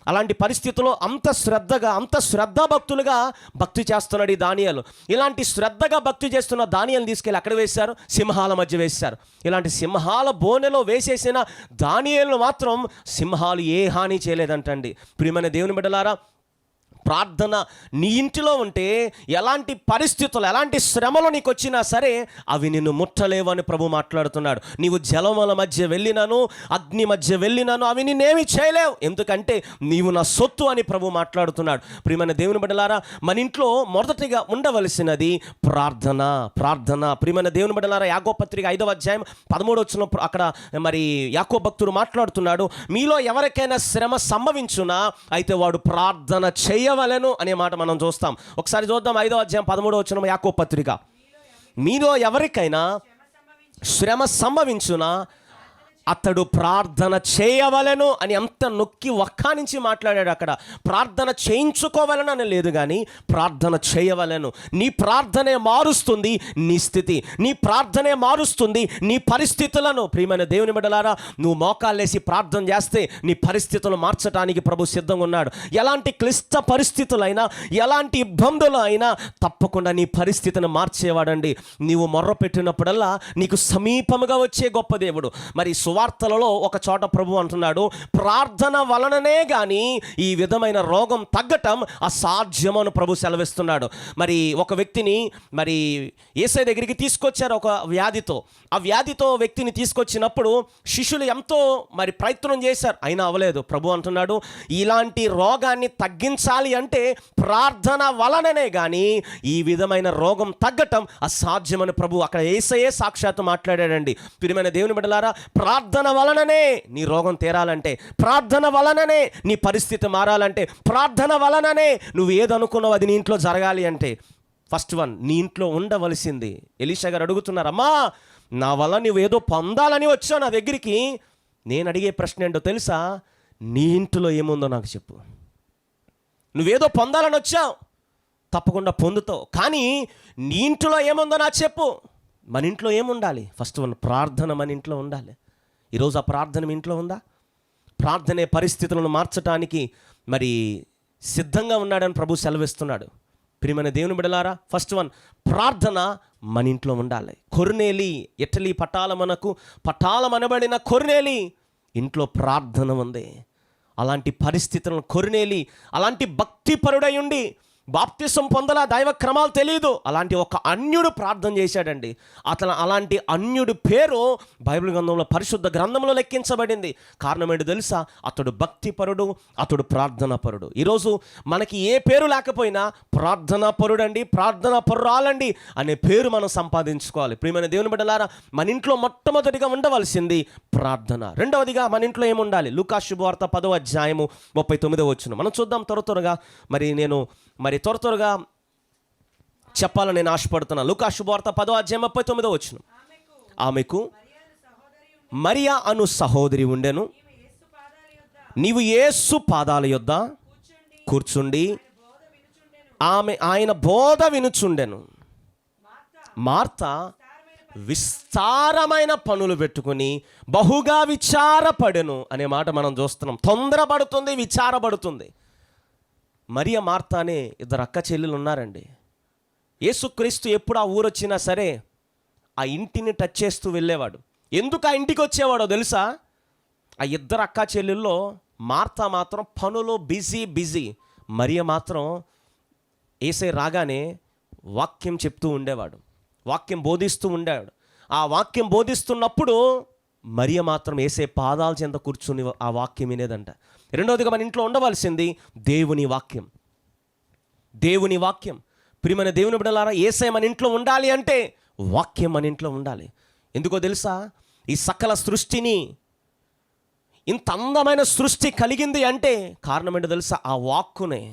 అలాంటి పరిస్థితుల్లో అంత శ్రద్ధాభక్తులుగా భక్తి చేస్తున్నాడు ఈ దానియేలు. ఇలాంటి శ్రద్ధగా భక్తి చేస్తున్న దానియేలుని తీసుకెళ్ళి అక్కడ వేశారు, సింహాల మధ్య వేశారు. ఇలాంటి సింహాల బోనెలో వేసేసిన దానియేలును మాత్రం సింహాలు ఏ హాని చేయలేదంటండి. ప్రియమైన దేవుని బిడ్డలారా, ప్రార్థన నీ ఇంటిలో ఉంటే ఎలాంటి పరిస్థితులు, ఎలాంటి శ్రమలు నీకు వచ్చినా సరే అవి నిన్ను ముట్టలేవని ప్రభు మాట్లాడుతున్నాడు. నీవు జలముల మధ్య వెళ్ళినాను, అగ్ని మధ్య వెళ్ళినాను, అవి నిన్నేమీ చేయలేవు, ఎందుకంటే నీవు నా సొత్తు అని ప్రభు మాట్లాడుతున్నాడు. ప్రియమైన దేవుని బిడ్డలారా, మన ఇంట్లో మొదటిగా ఉండవలసినది ప్రార్థన. ప్రార్థన. ప్రియమైన దేవుని బిడ్డలారా, యాకోబు పత్రిక 5వ అధ్యాయం 13వ వచనం అక్కడ మరి యాకోబు భక్తుడు మాట్లాడుతున్నాడు, మీలో ఎవరికైనా శ్రమ సంభవించునా అయితే వాడు ప్రార్థన చేయవలెను అనే మాట మనం చూస్తాం. ఒకసారి చూద్దాం 5వ అధ్యాయం 13వ వచనం యాకోబు పత్రిక. మీలో ఎవరికైనా శ్రమ సంభవించునా అతడు ప్రార్థన చేయవలెను అని ఎంత నొక్కి ఒక్కానించి మాట్లాడాడు. అక్కడ ప్రార్థన చేయించుకోవాలని అని లేదు, కానీ ప్రార్థన చేయవలెను. నీ ప్రార్థనే మారుస్తుంది నీ స్థితి, నీ ప్రార్థనే మారుస్తుంది నీ పరిస్థితులను. ప్రియమైన దేవుని బిడ్డలారా, నువ్వు మోకాళ్ళేసి ప్రార్థన చేస్తే నీ పరిస్థితులు మార్చడానికి ప్రభు సిద్ధంగా ఉన్నాడు. ఎలాంటి క్లిష్ట పరిస్థితులైనా, ఎలాంటి ఇబ్బందులు అయినా తప్పకుండా నీ పరిస్థితిని మార్చేవాడండి. నీవు మొర్ర పెట్టినప్పుడల్లా నీకు సమీపముగా వచ్చే గొప్ప దేవుడు. మరి సువార్తలలో ఒక చోట ప్రభు అంటున్నాడు, ప్రార్థన వలననే కానీ ఈ విధమైన రోగం తగ్గటం అసాధ్యమని ప్రభు సెలవిస్తున్నాడు. మరి ఒక వ్యక్తిని మరి యేసయ్య దగ్గరికి తీసుకొచ్చారు ఒక వ్యాధితో. ఆ వ్యాధితో వ్యక్తిని తీసుకొచ్చినప్పుడు శిష్యులు ఎంతో మరి ప్రయత్నం చేశారు, అయినా అవ్వలేదు. ప్రభు అంటున్నాడు, ఇలాంటి రోగాన్ని తగ్గించాలి అంటే ప్రార్థన వలననే కానీ ఈ విధమైన రోగం తగ్గటం అసాధ్యమని ప్రభు అక్కడ యేసయ్యే సాక్షాత్తు మాట్లాడాడండి. ప్రియమైన దేవుని బిడ్డలారా, ప్రార్థన వలననే నీ రోగం తీరాలంటే, ప్రార్థన వలననే నీ పరిస్థితి మారాలంటే, ప్రార్థన వలననే నువ్వు ఏదనుకున్నావు అది నీ ఇంట్లో జరగాలి అంటే ఫస్ట్ వన్ నీ ఇంట్లో ఉండవలసింది. ఎలీషా గారు అడుగుతున్నారు, అమ్మా నా వల్ల నువ్వు ఏదో పొందాలని వచ్చావు నా దగ్గరికి. నేను అడిగే ప్రశ్న ఏంటో తెలుసా? నీ ఇంట్లో ఏముందో నాకు చెప్పు. నువ్వేదో పొందాలని వచ్చావు, తప్పకుండా పొందుతావు, కానీ నీ ఇంట్లో ఏముందో నాకు చెప్పు. మన ఇంట్లో ఏముండాలి? ఫస్ట్ వన్ ప్రార్థన మన ఇంట్లో ఉండాలి. ఈరోజు ఆ ప్రార్థన మీ ఇంట్లో ఉందా? ప్రార్థనే పరిస్థితులను మార్చడానికి మరి సిద్ధంగా ఉన్నాడని ప్రభు సెలవిస్తున్నాడు. ప్రియమైన దేవుని బిడ్డలారా, ఫస్ట్ వన్ ప్రార్థన మన ఇంట్లో ఉండాలి. కొర్నేలి, ఇటలీ పటాలమనబడిన కొర్నేలి ఇంట్లో ప్రార్థన ఉంది. అలాంటి పరిస్థితులను కొర్నేలి అలాంటి భక్తిపరుడై ఉండి బాప్తిసం పొందల దైవ క్రమాలు తెలియదు, అలాంటి ఒక అన్యుడు ప్రార్థన చేశాడండి. అతను అలాంటి అన్యుడి పేరు బైబిల్ గ్రంథంలో పరిశుద్ధ గ్రంథంలో లెక్కించబడింది. కారణం ఏంటో తెలుసా? అతడు భక్తిపరుడు, అతడు ప్రార్థనాపరుడు. ఈరోజు మనకి ఏ పేరు లేకపోయినా ప్రార్థనాపరుడండి, ప్రార్థనాపరురాలండి అనే పేరు మనం సంపాదించుకోవాలి. ప్రియమైన దేవుని బిడ్డలారా, మన ఇంట్లో మొట్టమొదటిగా ఉండవలసింది ప్రార్థన. రెండవదిగా మన ఇంట్లో ఏముండాలి? లూకా శుభవార్త 10వ అధ్యాయము 39వ వచనం మనం చూద్దాం. త్వరగా మరి త్వరగా చెప్పాలని నేను ఆశపడుతున్నా. లూకా శుభవార్త 10వ అధ్యాయం 39వ వచనం. ఆమెకు మరియా అను సహోదరి ఉండెను. నీవు యేసు పాదాల యొద్ద కూర్చుండి ఆయన బోధ వినుచుండెను. మార్త విస్తారమైన పనులు పెట్టుకుని బహుగా విచారపడెను అనే మాట మనం చూస్తున్నాం. తొందరపడుతుంది, విచారపడుతుంది. మరియ, మార్త అనే ఇద్దరు అక్క చెల్లెలు ఉన్నారండి. యేసుక్రీస్తు ఎప్పుడు ఆ ఊరు వచ్చినా సరే ఆ ఇంటిని టచ్ చేస్తూ వెళ్ళేవాడు. ఎందుకు ఆ ఇంటికి వచ్చేవాడో తెలుసా? ఆ ఇద్దరు అక్క చెల్లెల్లో మార్త మాత్రం పనులు బిజీ. మరియ మాత్రం యేసయ్య రాగానే వాక్యం చెప్తూ ఉండేవాడు, వాక్యం బోధిస్తూ ఉండేవాడు. ఆ వాక్యం బోధిస్తున్నప్పుడు మరియ మాత్రం యేసయ్య పాదాల చెంత కూర్చుని ఆ వాక్యం వినేదంట. రెండవదిగా మన ఇంట్లో ఉండవలసింది దేవుని వాక్యం. దేవుని వాక్యం. ప్రియమైన దేవుని బిడ్డలారా, యేసయ్య మన ఇంట్లో ఉండాలి అంటే వాక్యం మన ఇంట్లో ఉండాలి. ఎందుకో తెలుసా? ఈ సకల సృష్టిని, ఇంత అందమైన సృష్టి కలిగింది అంటే కారణం ఏంటో తెలుసా? ఆ వాక్కునే.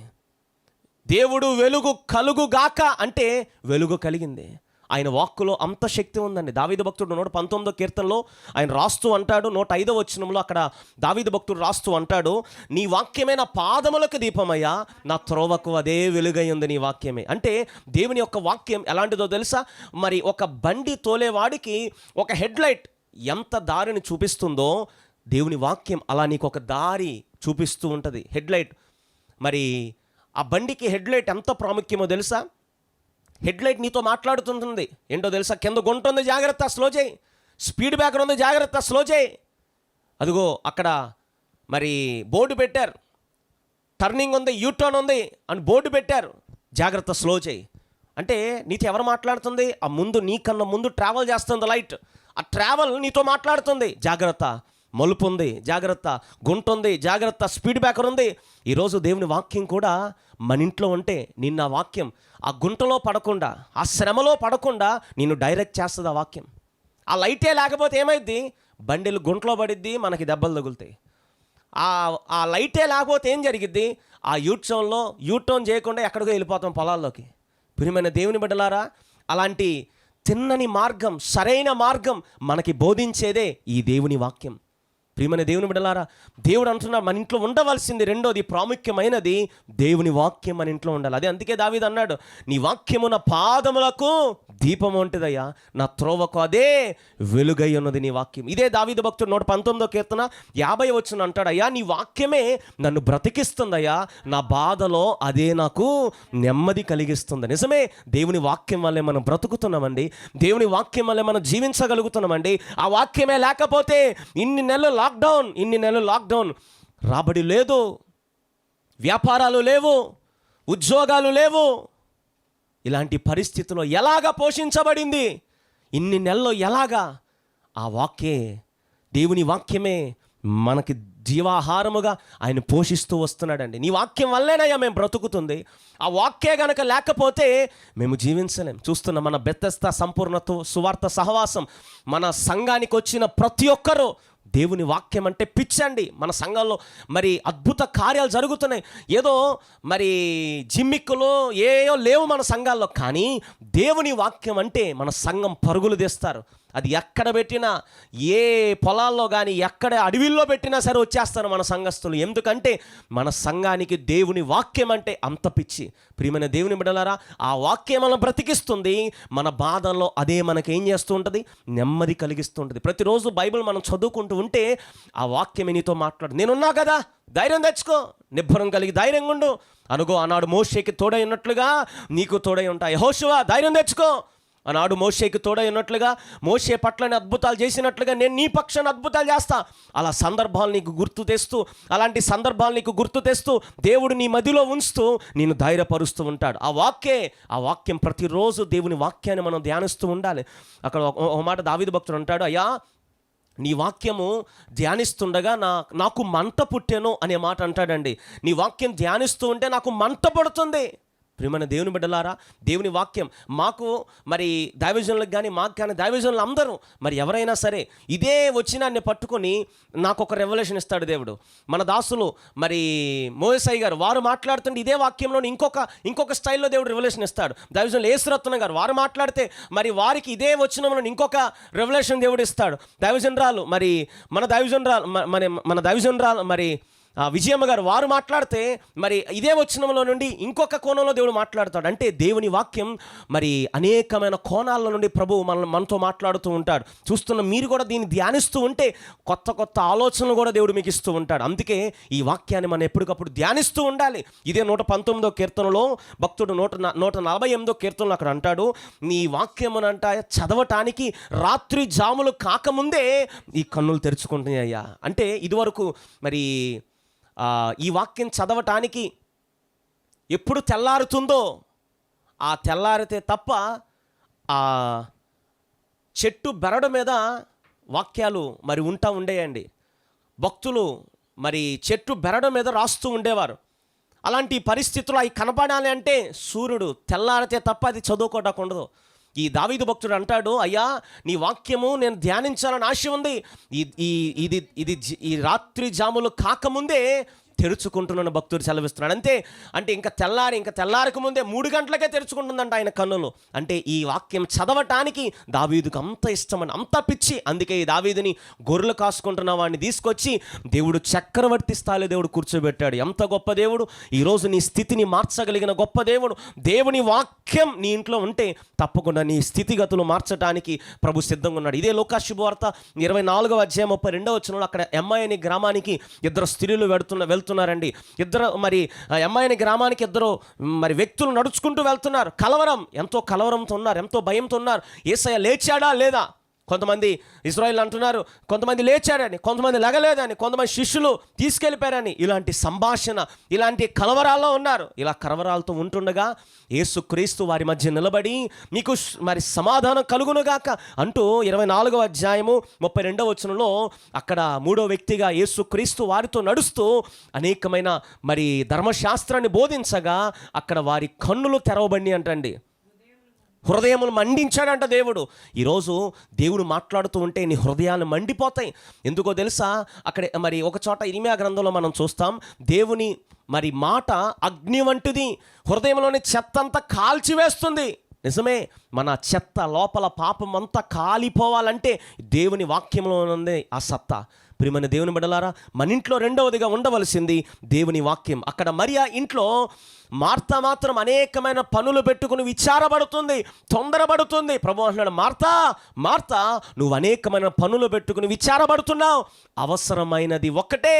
దేవుడు వెలుగు కలుగుగాక అంటే వెలుగు కలిగింది. ఆయన వాక్కులో అంత శక్తి ఉందండి. దావీదు భక్తుడు 119వ కీర్తనలో ఆయన రాస్తూ అంటాడు, 105వ వచనంలో అక్కడ దావీదు భక్తుడు రాస్తూ అంటాడు, నీ వాక్యమే నా పాదములకు దీపమయ్యా, నా త్రోవకు అదే వెలుగై ఉంది నీ వాక్యమే. అంటే దేవుని యొక్క వాక్యం ఎలాంటిదో తెలుసా? మరి ఒక బండి తోలేవాడికి ఒక హెడ్లైట్ ఎంత దారిని చూపిస్తుందో దేవుని వాక్యం అలా నీకు ఒక దారి చూపిస్తూ ఉంటుంది. హెడ్లైట్. మరి ఆ బండికి హెడ్లైట్ ఎంత ప్రాముఖ్యమో తెలుసా? హెడ్లైట్ నీతో మాట్లాడుతుంటుంది. ఏంటో తెలుసా? కింద గుంట ఉంది, జాగ్రత్త, స్లో చేయి. స్పీడ్ బ్రేకర్ ఉంది, జాగ్రత్త, స్లో చేయి. అదిగో అక్కడ మరి బోర్డు పెట్టారు, టర్నింగ్ ఉంది, యూటర్న్ ఉంది అని బోర్డు పెట్టారు, జాగ్రత్త స్లో చేయి అంటే నీతో ఎవరు మాట్లాడుతుంది? ఆ ముందు నీకన్నా ముందు ట్రావెల్ చేస్తుంది లైట్, ఆ ట్రావెల్ నీతో మాట్లాడుతుంది, జాగ్రత్త, మలుపు ఉంది జాగ్రత్త, గుంట ఉంది జాగ్రత్త, స్పీడ్ బ్రేకర్ ఉంది. ఈరోజు దేవుని వాక్యం కూడా మన ఇంట్లో ఉంటే నిన్న ఆ వాక్యం ఆ గుంటలో పడకుండా, ఆ శ్రమలో పడకుండా నిన్ను డైరెక్ట్ చేస్తుంది ఆ వాక్యం. ఆ లైటే లేకపోతే ఏమైద్ది? బండిలు గుంటలో పడిద్ది, మనకి దెబ్బలు తగులుతాయి. ఆ లైటే లేకపోతే ఏం జరిగిద్ది? ఆ యూటర్న్ చేయకుండా ఎక్కడికో వెళ్ళిపోతాం పొలాల్లోకి. ప్రియమైన దేవుని బిడ్డలారా, అలాంటి తిన్నని మార్గం, సరైన మార్గం మనకి బోధించేదే ఈ దేవుని వాక్యం. ప్రియమైన దేవుని బిడ్డలారా, దేవుడు అంటున్నాడు మన ఇంట్లో ఉండవలసింది రెండోది ప్రాముఖ్యమైనది దేవుని వాక్యం మన ఇంట్లో ఉండాలి. అదే అందుకే దావీదు అన్నాడు, నీ వాక్యము నా పాదములకు దీపం ఉంటుందయ్యా, నా త్రోవకు అదే వెలుగై ఉన్నది నీ వాక్యం. ఇదే దావీదు భక్తుడు 119వ కీర్తన 50వ వచనం అంటాడు, అయ్యా నీ వాక్యమే నన్ను బ్రతికిస్తుందయ్యా, నా బాధలో అదే నాకు నెమ్మది కలిగిస్తుంది. నిజమే, దేవుని వాక్యం వల్లే మనం బ్రతుకుతున్నామండి, దేవుని వాక్యం వల్లే మనం జీవించగలుగుతున్నామండి. ఆ వాక్యమే లేకపోతే ఇన్ని నెలలు లాక్డౌన్, రాబడి లేదు, వ్యాపారాలు లేవు, ఉద్యోగాలు లేవు. ఇలాంటి పరిస్థితుల్లో ఎలాగా పోషించబడింది? ఇన్ని నెలల్లో ఎలాగా? ఆ దేవుని వాక్యమే మనకి జీవాహారముగా ఆయన పోషిస్తూ వస్తున్నాడండి. నీ వాక్యం వల్లేనయ్యా మేము బ్రతుకుతుంది. ఆ వాక్యే గనక లేకపోతే మేము జీవించలేం. చూస్తున్న మన బెతెస్దా సంపూర్ణ సువార్త సహవాసం, మన సంఘానికి వచ్చిన ప్రతి ఒక్కరూ దేవుని వాక్యం అంటే పిచ్చండి. మన సంఘంలో మరి అద్భుత కార్యాలు జరుగుతున్నాయి. ఏదో మరి జిమ్మిక్కులు ఏయో లేవు మన సంఘాల్లో, కానీ దేవుని వాక్యం అంటే మన సంఘం పరుగులు తీస్తారు. అది ఎక్కడ పెట్టినా, ఏ పొలాల్లో కానీ ఎక్కడ అడవిల్లో పెట్టినా సరే వచ్చేస్తారు మన సంఘస్థులు. ఎందుకంటే మన సంఘానికి దేవుని వాక్యం అంటే అంత పిచ్చి. ప్రియమైన దేవుని బిడ్డలారా, ఆ వాక్యం మనం బ్రతికిస్తుంది. మన బాధల్లో అదే మనకి ఏం చేస్తూ ఉంటుంది? నెమ్మది కలిగిస్తూ ఉంటుంది. ప్రతిరోజు బైబిల్ మనం చదువుకుంటూ ఉంటే ఆ వాక్యమే నీతో మాట్లాడు. నేనున్నా కదా, ధైర్యం తెచ్చుకో, నిబ్బరం కలిగి ధైర్యంగా ఉండు. అనుగో, ఆనాడు మోషేకి తోడై ఉన్నట్లుగా నీకు తోడై ఉంటాయి. యెహోషువ ధైర్యం తెచ్చుకో, ఆనాడు మోషేకి తోడై ఉన్నట్లుగా, మోషే పట్లని అద్భుతాలు చేసినట్లుగా నేను నీ పక్షాన అద్భుతాలు చేస్తా. అలా సందర్భాలు నీకు గుర్తు తెస్తూ, అలాంటి సందర్భాలు నీకు గుర్తు తెస్తూ దేవుడు నీ మదిలో ఉంచుతూ నేను ధైర్యపరుస్తూ ఉంటాడు. ఆ వాక్యం ప్రతిరోజు దేవుని వాక్యాన్ని మనం ధ్యానిస్తూ ఉండాలి. అక్కడ ఒక మాట దావీదు భక్తుడు అంటాడు, అయ్యా నీ వాక్యము ధ్యానిస్తుండగా నాకు మంట పుట్టెను అనే మాట అంటాడండి. నీ వాక్యం ధ్యానిస్తూ ఉంటే నాకు మంట పడుతుంది. ప్రియమైన దేవుని బిడ్డలారా, దేవుని వాక్యం మాకు మరి దైవజనులకు కానీ మాకు కానీ దైవజనులు అందరూ మరి ఎవరైనా సరే ఇదే వచ్చినాన్ని పట్టుకొని నాకు ఒక రెవల్యూషన్ ఇస్తాడు దేవుడు. మన దాసులు మరి మోయసాయి గారు వారు మాట్లాడుతుంటే ఇదే వాక్యంలో ఇంకొక స్టైల్లో దేవుడు రెవల్యూషన్ ఇస్తాడు. దైవజనులు యేసురత్న గారు వారు మాట్లాడితే మరి వారికి ఇదే వచ్చినంలో ఇంకొక రెవల్యూషన్ దేవుడు ఇస్తాడు. దైవజనరాలు మరి మన దైవజనరాలు మరి విజయమ్మ గారు వారు మాట్లాడితే మరి ఇదే వచనంలో నుండి ఇంకొక కోణంలో దేవుడు మాట్లాడతాడు. అంటే దేవుని వాక్యం మరి అనేకమైన కోణాల నుండి ప్రభువు మనతో మాట్లాడుతూ ఉంటాడు. చూస్తున్న మీరు కూడా దీన్ని ధ్యానిస్తూ ఉంటే కొత్త ఆలోచనలు కూడా దేవుడు మీకు ఇస్తూ ఉంటాడు. అందుకే ఈ వాక్యాన్ని మనం ఎప్పటికప్పుడు ధ్యానిస్తూ ఉండాలి. ఇదే 119వ కీర్తనలో భక్తుడు 148వ కీర్తనలో అక్కడ అంటాడు, నీ వాక్యమునంట చదవటానికి రాత్రి జాములు కాకముందే ఈ కన్నులు తెరుచుకుంటున్నాయి అయ్యా. అంటే ఇదివరకు మరి ఈ వాక్యం చదవటానికి ఎప్పుడు తెల్లారుతుందో ఆ తెల్లారితే తప్ప ఆ చెట్టు బెరడు మీద వాక్యాలు మరి ఉండేయండి. భక్తులు మరి చెట్టు బెరడు మీద రాస్తూ ఉండేవారు. అలాంటి పరిస్థితులు అవి కనపడాలి అంటే సూర్యుడు తెల్లారితే తప్ప అది చదువుకోవడానికి ఉండదు. ఈ దావీదు భక్తుడు అంటాడు, అయ్యా నీ వాక్యము నేను ధ్యానించాలని ఆశ ఉంది, ఈ రాత్రి జాములు కాకముందే తెరుచుకుంటున్న భక్తుడు సెలవిస్తున్నాడు. అంటే ఇంకా తెల్లారికి ముందే 3 గంటలకే తెరుచుకుంటుందంట ఆయన కన్నులు. అంటే ఈ వాక్యం చదవటానికి దావీదుకు అంత ఇష్టమని, అంత పిచ్చి. అందుకే ఈ దావీదుని గొర్రెలు కాసుకుంటున్న వాడిని తీసుకొచ్చి దేవుడు చక్రవర్తి స్థాయిలో దేవుడు కూర్చోబెట్టాడు. ఎంత గొప్ప దేవుడు! ఈరోజు నీ స్థితిని మార్చగలిగిన గొప్ప దేవుడు. దేవుని వాక్యం నీ ఇంట్లో ఉంటే తప్పకుండా నీ స్థితిగతులు మార్చడానికి ప్రభు సిద్ధంగా ఉన్నాడు. ఇదే లూకా శుభవార్త 24వ అధ్యాయం 32వ వచనంలో అక్కడ ఎమ్మాయి అనే గ్రామానికి 2 స్త్రీలు వెళ్తున్నారండి. ఇద్దరు మరి ఎమ్మాయి అనే గ్రామానికి 2 మరి వ్యక్తులు నడుచుకుంటూ వెళ్తున్నారు. ఎంతో కలవరంతో ఉన్నారు, ఎంతో భయంతో ఉన్నారు. యేసయ్య లేచాడా లేదా, కొంతమంది ఇశ్రాయేలు అంటున్నారు కొంతమంది లేచారని, కొంతమంది లెగలేదని, కొంతమంది శిష్యులు తీసుకెళ్ళిపోయారని. ఇలాంటి సంభాషణ, ఇలాంటి కలవరాల్లో ఉన్నారు. ఇలా కలవరాలతో ఉంటుండగా యేసుక్రీస్తు వారి మధ్య నిలబడి మీకు మరి సమాధానం కలుగునుగాక అంటూ 24వ అధ్యాయము 32వ వచనంలో అక్కడ 3వ వ్యక్తిగా యేసుక్రీస్తు వారితో నడుస్తూ అనేకమైన మరి ధర్మశాస్త్రాన్ని బోధించగా అక్కడ వారి కన్నులు తెరవబడి అంటండి, హృదయములు మండించాడంట దేవుడు. ఈరోజు దేవుడు మాట్లాడుతూ ఉంటే నీ హృదయాలు మండిపోతాయి. ఎందుకో తెలుసా, అక్కడ మరి ఒక చోట ఇర్మీయా గ్రంథంలో మనం చూస్తాం, దేవుని మరి మాట అగ్ని వంటిది, హృదయంలోని చెత్త అంతా కాల్చివేస్తుంది. నిజమే, మన చెత్త లోపల పాపం అంతా కాలిపోవాలంటే దేవుని వాక్యంలో ఉంది ఆ సత్తా. ప్రియమైన దేవుని బిడ్డలారా, మన ఇంట్లో రెండవదిగా ఉండవలసింది దేవుని వాక్యం. అక్కడ మరియా ఇంట్లో మార్త మాత్రం అనేకమైన పనులు పెట్టుకుని విచారపడుతుంది, తొందరపడుతుంది. ప్రభు అంటున్నాడు, మార్తా మార్తా, నువ్వు అనేకమైన పనులు పెట్టుకుని విచారపడుతున్నావు. అవసరమైనది ఒకటే,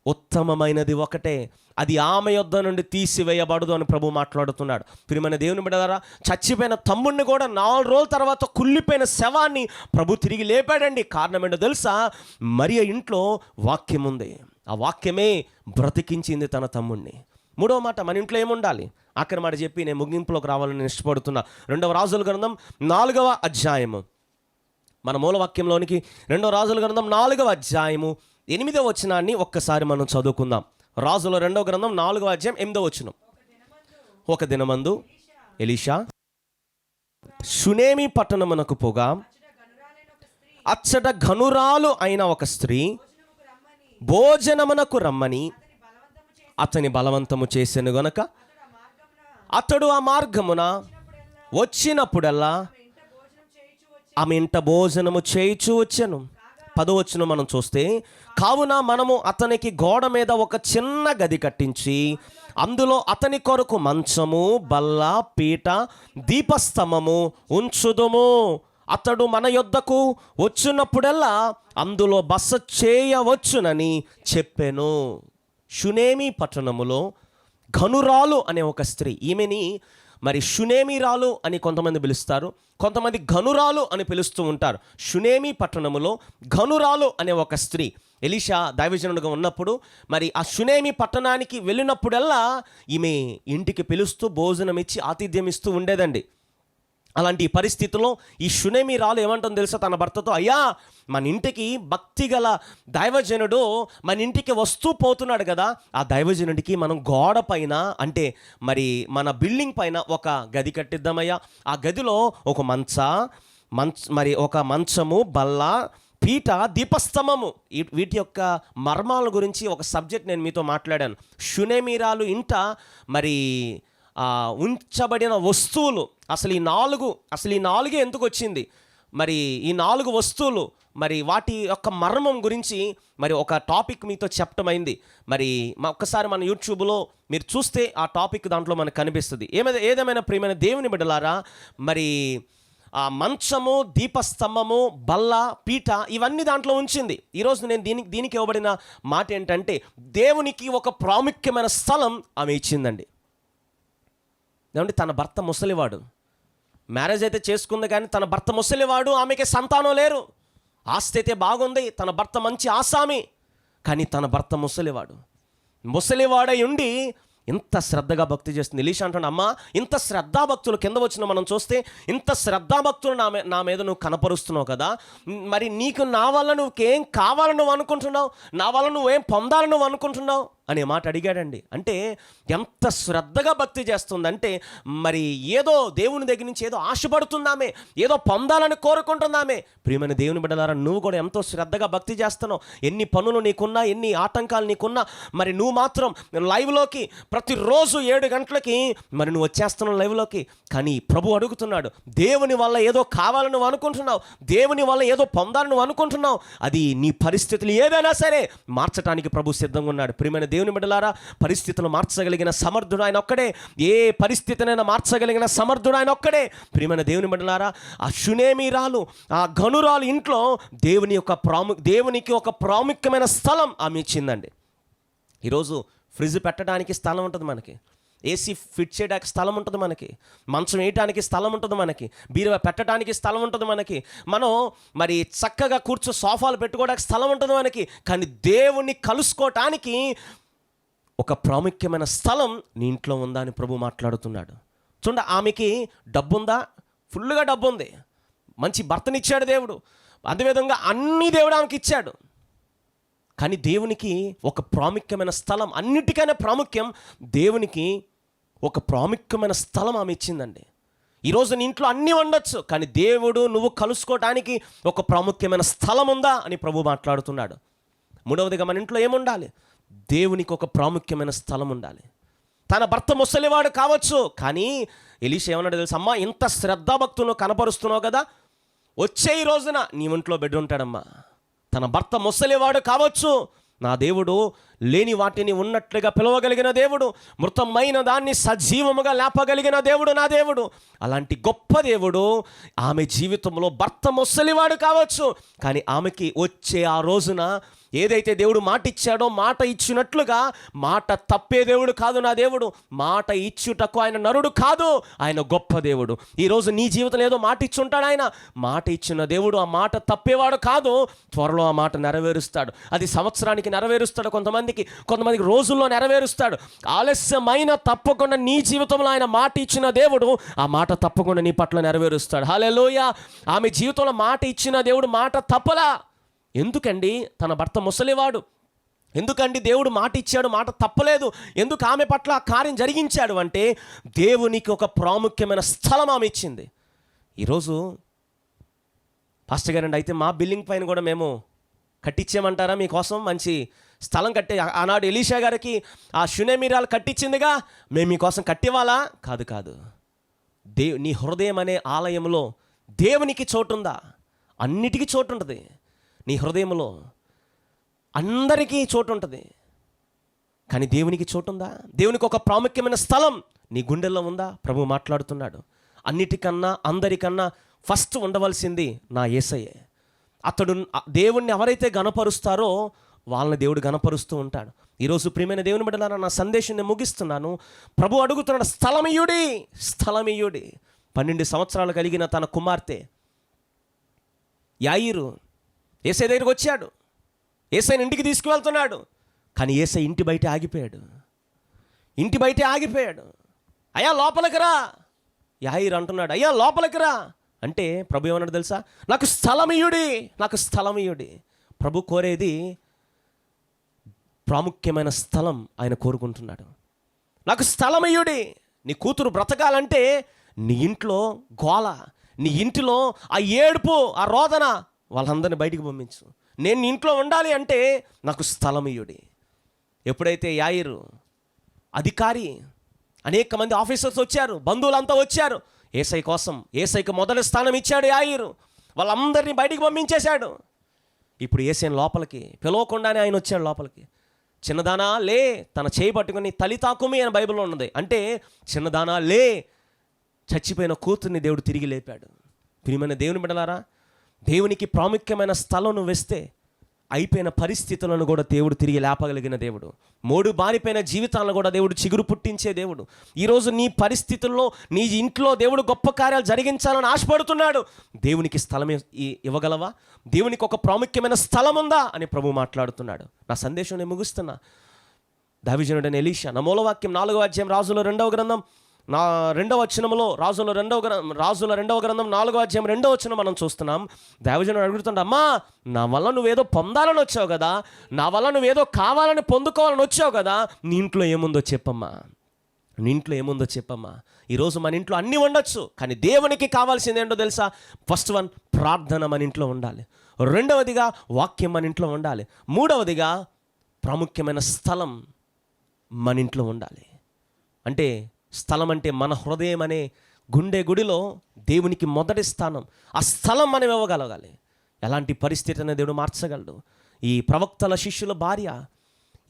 ఉత్తమమైనది ఒకటే, అది ఆమె యొద్ద నుండి తీసివేయబడదు అని ప్రభు మాట్లాడుతున్నాడు. ప్రియమైన దేవుని బిడ్డలారా, చచ్చిపోయిన తమ్ముడిని కూడా 4 రోజుల తర్వాత కుళ్ళిపోయిన శవాన్ని ప్రభు తిరిగి లేపాడండి. కారణం ఏంటో తెలుసా, మరియ ఇంట్లో వాక్యం ఉంది. ఆ వాక్యమే బ్రతికించింది తన తమ్ముడిని. 3వ మాట, మన ఇంట్లో ఏముండాలి? ఆఖరి మాట చెప్పి నేను ముగింపులోకి రావాలని ఇష్టపడుతున్నా. 2వ రాజుల గ్రంథం 4వ అధ్యాయము, మన మూలవాక్యంలోనికి 2వ రాజుల గ్రంథం 4వ అధ్యాయము 8వ వచనాన్ని ఒక్కసారి మనం చదువుకుందాం. రాజుల 2వ గ్రంథం 4వ అధ్యాయం 8వ వచనం. ఒక దినమందు ఎలీషా షునేమి పట్టణమునకు పోగా అచ్చట గనురాలు అయిన ఒక స్త్రీ భోజనమునకు రమ్మని అతని బలవంతము చేసెను గనుక అతడు ఆ మార్గమున వచ్చినప్పుడల్లా ఆమె ఇంట భోజనము చేయుచూ వచ్చెను. 10వ వచనం మనం చూస్తే, కావున మనము అతనికి గోడ మీద ఒక చిన్న గది కట్టించి అందులో అతని కొరకు మంచము, బల్ల, పీట, దీపస్తంభము ఉంచుదుము. అతడు మన యొద్దకు వచ్చినప్పుడల్లా అందులో బస చేయవచ్చునని చెప్పెను. షునేమి పట్టణములో గనురాలు అనే ఒక స్త్రీ, ఈమెని మరి షునేమిరాలు అని కొంతమంది పిలుస్తారు, కొంతమంది గనురాలు అని పిలుస్తూ ఉంటారు. షునేమి పట్టణములో గనురాలు అనే ఒక స్త్రీ ఎలీషా దైవజనుడిగా ఉన్నప్పుడు మరి ఆ షునేమి పట్టణానికి వెళ్ళినప్పుడల్లా ఈమె ఇంటికి పిలుస్తూ భోజనం ఇచ్చి ఆతిథ్యం ఇస్తూ ఉండేదండి. అలాంటి పరిస్థితుల్లో ఈ షునేమి రాలు ఏమంటుందో తెలుసా తన భర్తతో, అయ్యా మన ఇంటికి భక్తి గల దైవజనుడు మన ఇంటికి వస్తూ పోతున్నాడు కదా, ఆ దైవజనుడికి మనం గోడ పైన అంటే మరి మన బిల్డింగ్ పైన ఒక గది కట్టిద్దామయ్యా. ఆ గదిలో ఒక మరి ఒక మంచము, బల్ల, పీట, దీపస్తంభము, వీటి యొక్క మర్మాల గురించి ఒక సబ్జెక్ట్ నేను మీతో మాట్లాడాను. షునేమిరాలు ఇంట మరి ఉంచబడిన వస్తువులు, అసలు ఈ నాలుగే ఎందుకు వచ్చింది, మరి ఈ 4 వస్తువులు మరి వాటి యొక్క మర్మం గురించి మరి ఒక టాపిక్ మీతో చెప్పటమైంది. మరి ఒక్కసారి మన యూట్యూబ్లో మీరు చూస్తే ఆ టాపిక్ దాంట్లో మనకు కనిపిస్తుంది. ఏదేమైనా ప్రియమైన దేవుని బిడ్డలారా, మరి ఆ మంచము, దీపస్తంభము, బల్ల, పీట ఇవన్నీ దాంట్లో ఉంచింది. ఈరోజు నేను దీనికి ఇవ్వబడిన మాట ఏంటంటే, దేవునికి ఒక ప్రాముఖ్యమైన స్థలం ఆమె ఇచ్చిందండి. ఏమంటే తన భర్త ముసలివాడు, మ్యారేజ్ అయితే చేసుకుంది కానీ తన భర్త ముసలివాడు, ఆమెకి సంతానం లేరు, ఆస్తి అయితే బాగుంది, తన భర్త మంచి ఆసామి, కానీ తన భర్త ముసలివాడై ఉండి ఇంత శ్రద్ధగా భక్తి చేస్తుంది. ఎలీషా అంటాడు, అమ్మా ఇంత శ్రద్ధాభక్తులు కింద వచ్చిన మనం చూస్తే ఇంత శ్రద్ధాభక్తులు నా మీద నువ్వు కనపరుస్తున్నావు కదా, మరి నీకు నా వల్ల నువ్వేం కావాలని నువ్వు అనుకుంటున్నావు, నా వల్ల నువ్వేం పొందాలని నువ్వు అనుకుంటున్నావు అనే మాట అడిగాడండి. అంటే ఎంత శ్రద్ధగా భక్తి చేస్తుందంటే, మరి ఏదో దేవుని దగ్గర నుంచి ఏదో ఆశపడుతుందామే, ఏదో పొందాలని కోరుకుంటుందామే. ప్రియమైన దేవుని బిడ్డలారా, నువ్వు కూడా ఎంతో శ్రద్ధగా భక్తి చేస్తున్నావు. ఎన్ని పనులు నీకున్నా, ఎన్ని ఆటంకాలు నీకున్నా, మరి నువ్వు మాత్రం లైవ్లోకి ప్రతిరోజు 7 గంటలకి మరి నువ్వు వచ్చేస్తున్నావు లైవ్లోకి. కానీ ప్రభు అడుగుతున్నాడు, దేవుని వల్ల ఏదో కావాలని నువ్వు అనుకుంటున్నావు, దేవుని వల్ల ఏదో పొందాలని నువ్వు అనుకుంటున్నావు, అది నీ పరిస్థితులు ఏదైనా సరే మార్చడానికి ప్రభు సిద్ధంగా ఉన్నాడు. ప్రియమైన దేవుని బిడ్డలారా, పరిస్థితులు మార్చగలిగిన సమర్థుడు ఆయన ఒక్కడే. ఏ పరిస్థితినైనా మార్చగలిగిన సమర్థుడు ఆయన ఒక్కడే. ప్రియమైన దేవుని బిడ్డలారా, ఆ షునేమిరాలు, ఆ గనురాలు ఇంట్లో దేవునికి ఒక ప్రాముఖ్యమైన స్థలం ఆమె ఇచ్చిందండి. ఈరోజు ఫ్రిడ్జ్ పెట్టడానికి స్థలం ఉంటుంది మనకి, ఏసీ ఫిట్ చేయడానికి స్థలం ఉంటుంది మనకి, మంచం వేయటానికి స్థలం ఉంటుంది మనకి, బీరువా పెట్టడానికి స్థలం ఉంటుంది మనకి, మనం మరి చక్కగా సోఫాలు పెట్టుకోవడానికి స్థలం ఉంటుంది మనకి. కానీ దేవుణ్ణి కలుసుకోవటానికి ఒక ప్రాముఖ్యమైన స్థలం నీ ఇంట్లో ఉందా అని ప్రభు మాట్లాడుతున్నాడు. చూడండి, ఆమెకి డబ్బుందా? ఫుల్గా డబ్బు ఉంది, మంచి భర్తనిచ్చాడు దేవుడు, అదేవిధంగా అన్ని దేవుడు ఆమెకి ఇచ్చాడు. కానీ దేవునికి ఒక ప్రాముఖ్యమైన స్థలం, అన్నిటికైనా ప్రాముఖ్యం దేవునికి ఒక ప్రాముఖ్యమైన స్థలం ఆమె ఇచ్చిందండి. ఈరోజు నీ ఇంట్లో అన్నీ ఉండొచ్చు, కానీ దేవుడు నువ్వు కలుసుకోవటానికి ఒక ప్రాముఖ్యమైన స్థలం ఉందా అని ప్రభు మాట్లాడుతున్నాడు. మూడవదిగా మన ఇంట్లో ఏముండాలి? దేవునికి ఒక ప్రాముఖ్యమైన స్థలం ఉండాలి. తన భర్త ముసలివాడు కావచ్చు, కానీ ఎలీషా ఏమన్నాడు తెలుసు? అమ్మా, ఇంత శ్రద్ధాభక్తులు కనపరుస్తున్నావు కదా, వచ్చే ఈ రోజున నీ ఒంట్లో బిడ్డ ఉంటాడమ్మా. తన భర్త ముసలివాడు కావచ్చు, నా దేవుడు లేని వాటిని ఉన్నట్లుగా పిలవగలిగిన దేవుడు, మృతమైన దాన్ని సజీవముగా లేపగలిగిన దేవుడు నా దేవుడు. అలాంటి గొప్ప దేవుడు ఆమె జీవితంలో భర్త ముసలివాడు కావచ్చు, కానీ ఆమెకి వచ్చే ఆ రోజున ఏదైతే దేవుడు మాట ఇచ్చాడో మాట ఇచ్చినట్లుగా, మాట తప్పే దేవుడు కాదు నా దేవుడు. మాట ఇచ్చుటకు ఆయన నరుడు కాదు, ఆయన గొప్ప దేవుడు. ఈరోజు నీ జీవితంలో ఏదో మాట ఇచ్చుంటాడు ఆయన, మాట ఇచ్చిన దేవుడు ఆ మాట తప్పేవాడు కాదు. త్వరలో ఆ మాట నెరవేరుస్తాడు. అది సంవత్సరానికి నెరవేరుస్తాడు, కొంతమందికి రోజుల్లో నెరవేరుస్తాడు. ఆలస్యమైన తప్పకుండా నీ జీవితంలో ఆయన మాట ఇచ్చిన దేవుడు ఆ మాట తప్పకుండా నీ పట్ల నెరవేరుస్తాడు. హల్లెలూయా. ఆమె జీవితంలో మాట ఇచ్చిన దేవుడు మాట తప్పలా. ఎందుకండి? తన భర్త ముసలివాడు, ఎందుకండి దేవుడు మాట ఇచ్చాడు, మాట తప్పలేదు, ఎందుకు ఆమె పట్ల ఆ కార్యం జరిగించాడు అంటే దేవునికి ఒక ప్రాముఖ్యమైన స్థలం ఆమె ఇచ్చింది. ఈరోజు పాస్టర్ గారండి, అయితే మా బిల్డింగ్ పైన కూడా మేము కట్టించామంటారా? మీకోసం మంచి స్థలం ఆనాడు ఎలీషా గారికి ఆ షునేమీరాలు కట్టించిందిగా, మేము మీకోసం కట్టివ్వాలా? కాదు. నీ హృదయం అనే ఆలయంలో దేవునికి చోటుందా? అన్నిటికీ చోటు ఉంటుంది. నీ హృదయంలో అందరికీ చోటు ఉంటుంది, కానీ దేవునికి చోటు ఉందా? దేవునికి ఒక ప్రాముఖ్యమైన స్థలం నీ గుండెల్లో ఉందా? ప్రభు మాట్లాడుతున్నాడు. అన్నిటికన్నా అందరికన్నా ఫస్ట్ ఉండవలసింది నా యేసయ్యే. అతడు దేవుణ్ణి ఎవరైతే గణపరుస్తారో వాళ్ళని దేవుడు గణపరుస్తూ ఉంటాడు. ఈరోజు ప్రియమైన దేవుని బిడ్డలారా, నా సందేశం నేను ముగిస్తున్నాను. ప్రభు అడుగుతున్నాడు, స్థలమియుడి. 12 సంవత్సరాలు కలిగిన తన కుమార్తె యాయిరు యేసయ్య దగ్గరికి వచ్చాడు, యేసయ్యని ఇంటికి తీసుకువెళ్తున్నాడు. కానీ యేసయ్య ఇంటి బయట ఆగిపోయాడు. అయ్యా లోపలికి రా. యాయిరు అంటున్నాడు, అయ్యా లోపలికి రా అంటే ప్రభు ఏమన్నాడు తెలుసా? నాకు స్థలమియుడి. ప్రభు కోరేది ప్రాముఖ్యమైన స్థలం ఆయన కోరుకుంటున్నాడు. నాకు స్థలమియుడి. నీ కూతురు బ్రతకాలంటే నీ ఇంట్లో గోల, నీ ఇంటిలో ఆ ఏడుపు, ఆ రోదన, వాళ్ళందరినీ బయటికి పంపించు. నేను ఇంట్లో ఉండాలి అంటే నాకు స్థలమియుడి. ఎప్పుడైతే యాయిరు అధికారి, అనేక మంది ఆఫీసర్స్ వచ్చారు, బంధువులంతా వచ్చారు, యేసయ్యకి మొదటి స్థానం ఇచ్చాడు యాయిరు. వాళ్ళందరినీ బయటికి పంపించేశాడు. ఇప్పుడు యేసయ్యని లోపలికి పిలవకుండానే ఆయన వచ్చాడు లోపలికి. చిన్నదానా లే, తన చేయి పట్టుకుని తలితాకుమి అని బైబిల్లో ఉన్నది. అంటే చిన్నదానా లే, చచ్చిపోయిన కూతుర్ని దేవుడు తిరిగి లేపాడు. ప్రియమైన దేవుని బిడ్డలారా, దేవునికి ప్రాముఖ్యమైన స్థలం నువ్వు వేస్తే అయిపోయిన పరిస్థితులను కూడా దేవుడు తిరిగి లేపగలిగిన దేవుడు. మోడు బారిపోయిన జీవితాలను కూడా దేవుడు చిగురు పుట్టించే దేవుడు. ఈరోజు నీ పరిస్థితుల్లో నీ ఇంట్లో దేవుడు గొప్ప కార్యాలు జరిగించాలని ఆశపడుతున్నాడు. దేవునికి స్థలం ఇవ్వగలవా? దేవునికి ఒక ప్రాముఖ్యమైన స్థలం ఉందా అని ప్రభు మాట్లాడుతున్నాడు. నా సందేశం నేను ముగిస్తున్నా. దావీదుడైన ఎలీషా, నా మూలవాక్యం 4వ అధ్యాయం రాజుల 2వ గ్రంథం 2వ వచనంలో, రాజుల 2వ గ్రంథం 4వ అధ్యాయం 2వ వచనం మనం చూస్తున్నాం. దైవజనుడు అడుగుతుంటే, అమ్మా నా వల్ల నువ్వేదో పొందాలని వచ్చావు కదా, నా వల్ల నువ్వేదో కావాలని పొందుకోవాలని వచ్చావు కదా, నీ ఇంట్లో ఏముందో చెప్పమ్మా. ఈరోజు మన ఇంట్లో అన్నీ ఉండొచ్చు, కానీ దేవునికి కావాల్సింది ఏంటో తెలుసా? ఫస్ట్ వన్, ప్రార్థన మన ఇంట్లో ఉండాలి. రెండవదిగా వాక్యం మన ఇంట్లో ఉండాలి. మూడవదిగా ప్రాముఖ్యమైన స్థలం మన ఇంట్లో ఉండాలి. అంటే స్థలం అంటే మన హృదయం అనే గుడిలో దేవునికి మొదటి స్థానం. ఆ స్థలం మనం ఇవ్వగలగాలి. ఎలాంటి పరిస్థితి అనేది దేవుడు మార్చగలడు. ఈ ప్రవక్తల శిష్యుల భార్య,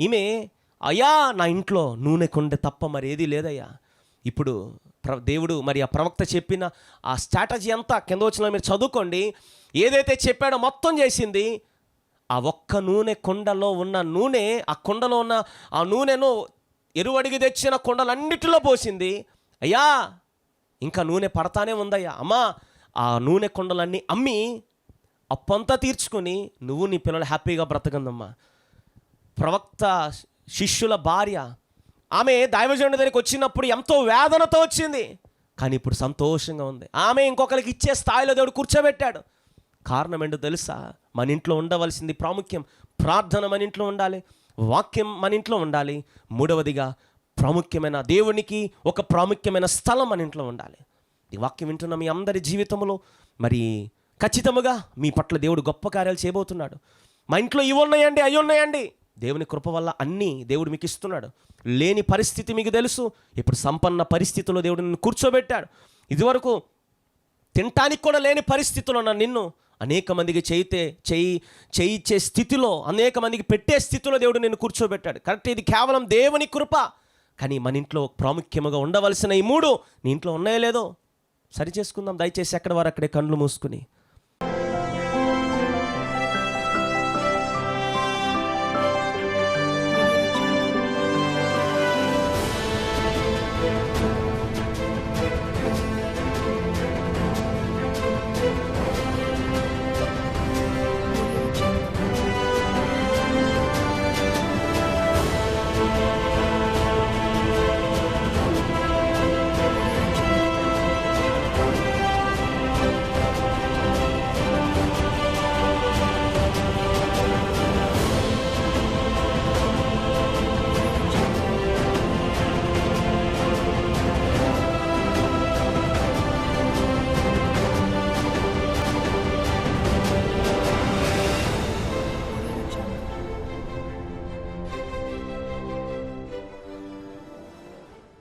ఈమె, అయ్యా నా ఇంట్లో నూనె కొండె తప్ప మరి ఏదీ లేదయ్యా. ఇప్పుడు దేవుడు మరి ఆ ప్రవక్త చెప్పిన ఆ స్ట్రాటజీ అంతా కింద వచ్చిన మీరు చదువుకోండి. ఏదైతే చెప్పాడో మొత్తం చేసింది. ఆ ఒక్క నూనె కుండలో ఉన్న నూనె, ఆ కుండలో ఉన్న ఆ నూనెను ఎరువడిగి తెచ్చిన కుండలన్నిటిలో పోసింది. అయ్యా ఇంకా నూనె పడతానే ఉందయ్యా. అమ్మా ఆ నూనె కుండలన్నీ అమ్మి అప్పంతా తీర్చుకొని నువ్వు నీ పిల్లలు హ్యాపీగా బ్రతకందమ్మా. ప్రవక్త శిష్యుల భార్య, ఆమె దైవజనుడి దగ్గరికి వచ్చినప్పుడు ఎంతో వేదనతో వచ్చింది, కానీ ఇప్పుడు సంతోషంగా ఉంది. ఆమె ఇంకొకరికి ఇచ్చే స్థాయిలో దేవుడు కూర్చోబెట్టాడు. కారణం ఏంటో తెలుసా? మన ఇంట్లో ఉండవలసింది ప్రాముఖ్యం. ప్రార్థన మన ఇంట్లో ఉండాలి, వాక్యం మన ఇంట్లో ఉండాలి. మూడవదిగా ప్రాముఖ్యమైన దేవునికి ఒక ప్రాముఖ్యమైన స్థలం మన ఇంట్లో ఉండాలి. ఈ వాక్యం వింటున్న మీ అందరి జీవితంలో మరి ఖచ్చితంగా మీ పట్ల దేవుడు గొప్ప కార్యాలు చేయబోతున్నాడు. మా ఇంట్లో ఇవి ఉన్నాయండి, అవి ఉన్నాయండి. దేవుని కృప వల్ల అన్నీ దేవుడు మీకు ఇస్తున్నాడు. లేని పరిస్థితి మీకు తెలుసు, ఇప్పుడు సంపన్న పరిస్థితిలో దేవుడు నిన్ను కూర్చోబెట్టాడు. ఇదివరకు తినటానికి కూడా లేని పరిస్థితిలో ఉన్న నిన్ను అనేక మందికి చేయిచ్చే స్థితిలో, అనేక మందికి పెట్టే స్థితిలో దేవుడు నిన్ను కూర్చోబెట్టాడు. కరెక్ట్, ఇది కేవలం దేవుని కృప. కానీ మన ఇంట్లో ప్రాముఖ్యముగా ఉండవలసిన ఈ మూడు నీ ఇంట్లో ఉన్నాయో లేదో సరి చేసుకుందాం దయచేసి. ఎక్కడ వారు అక్కడే కళ్ళు మూసుకుని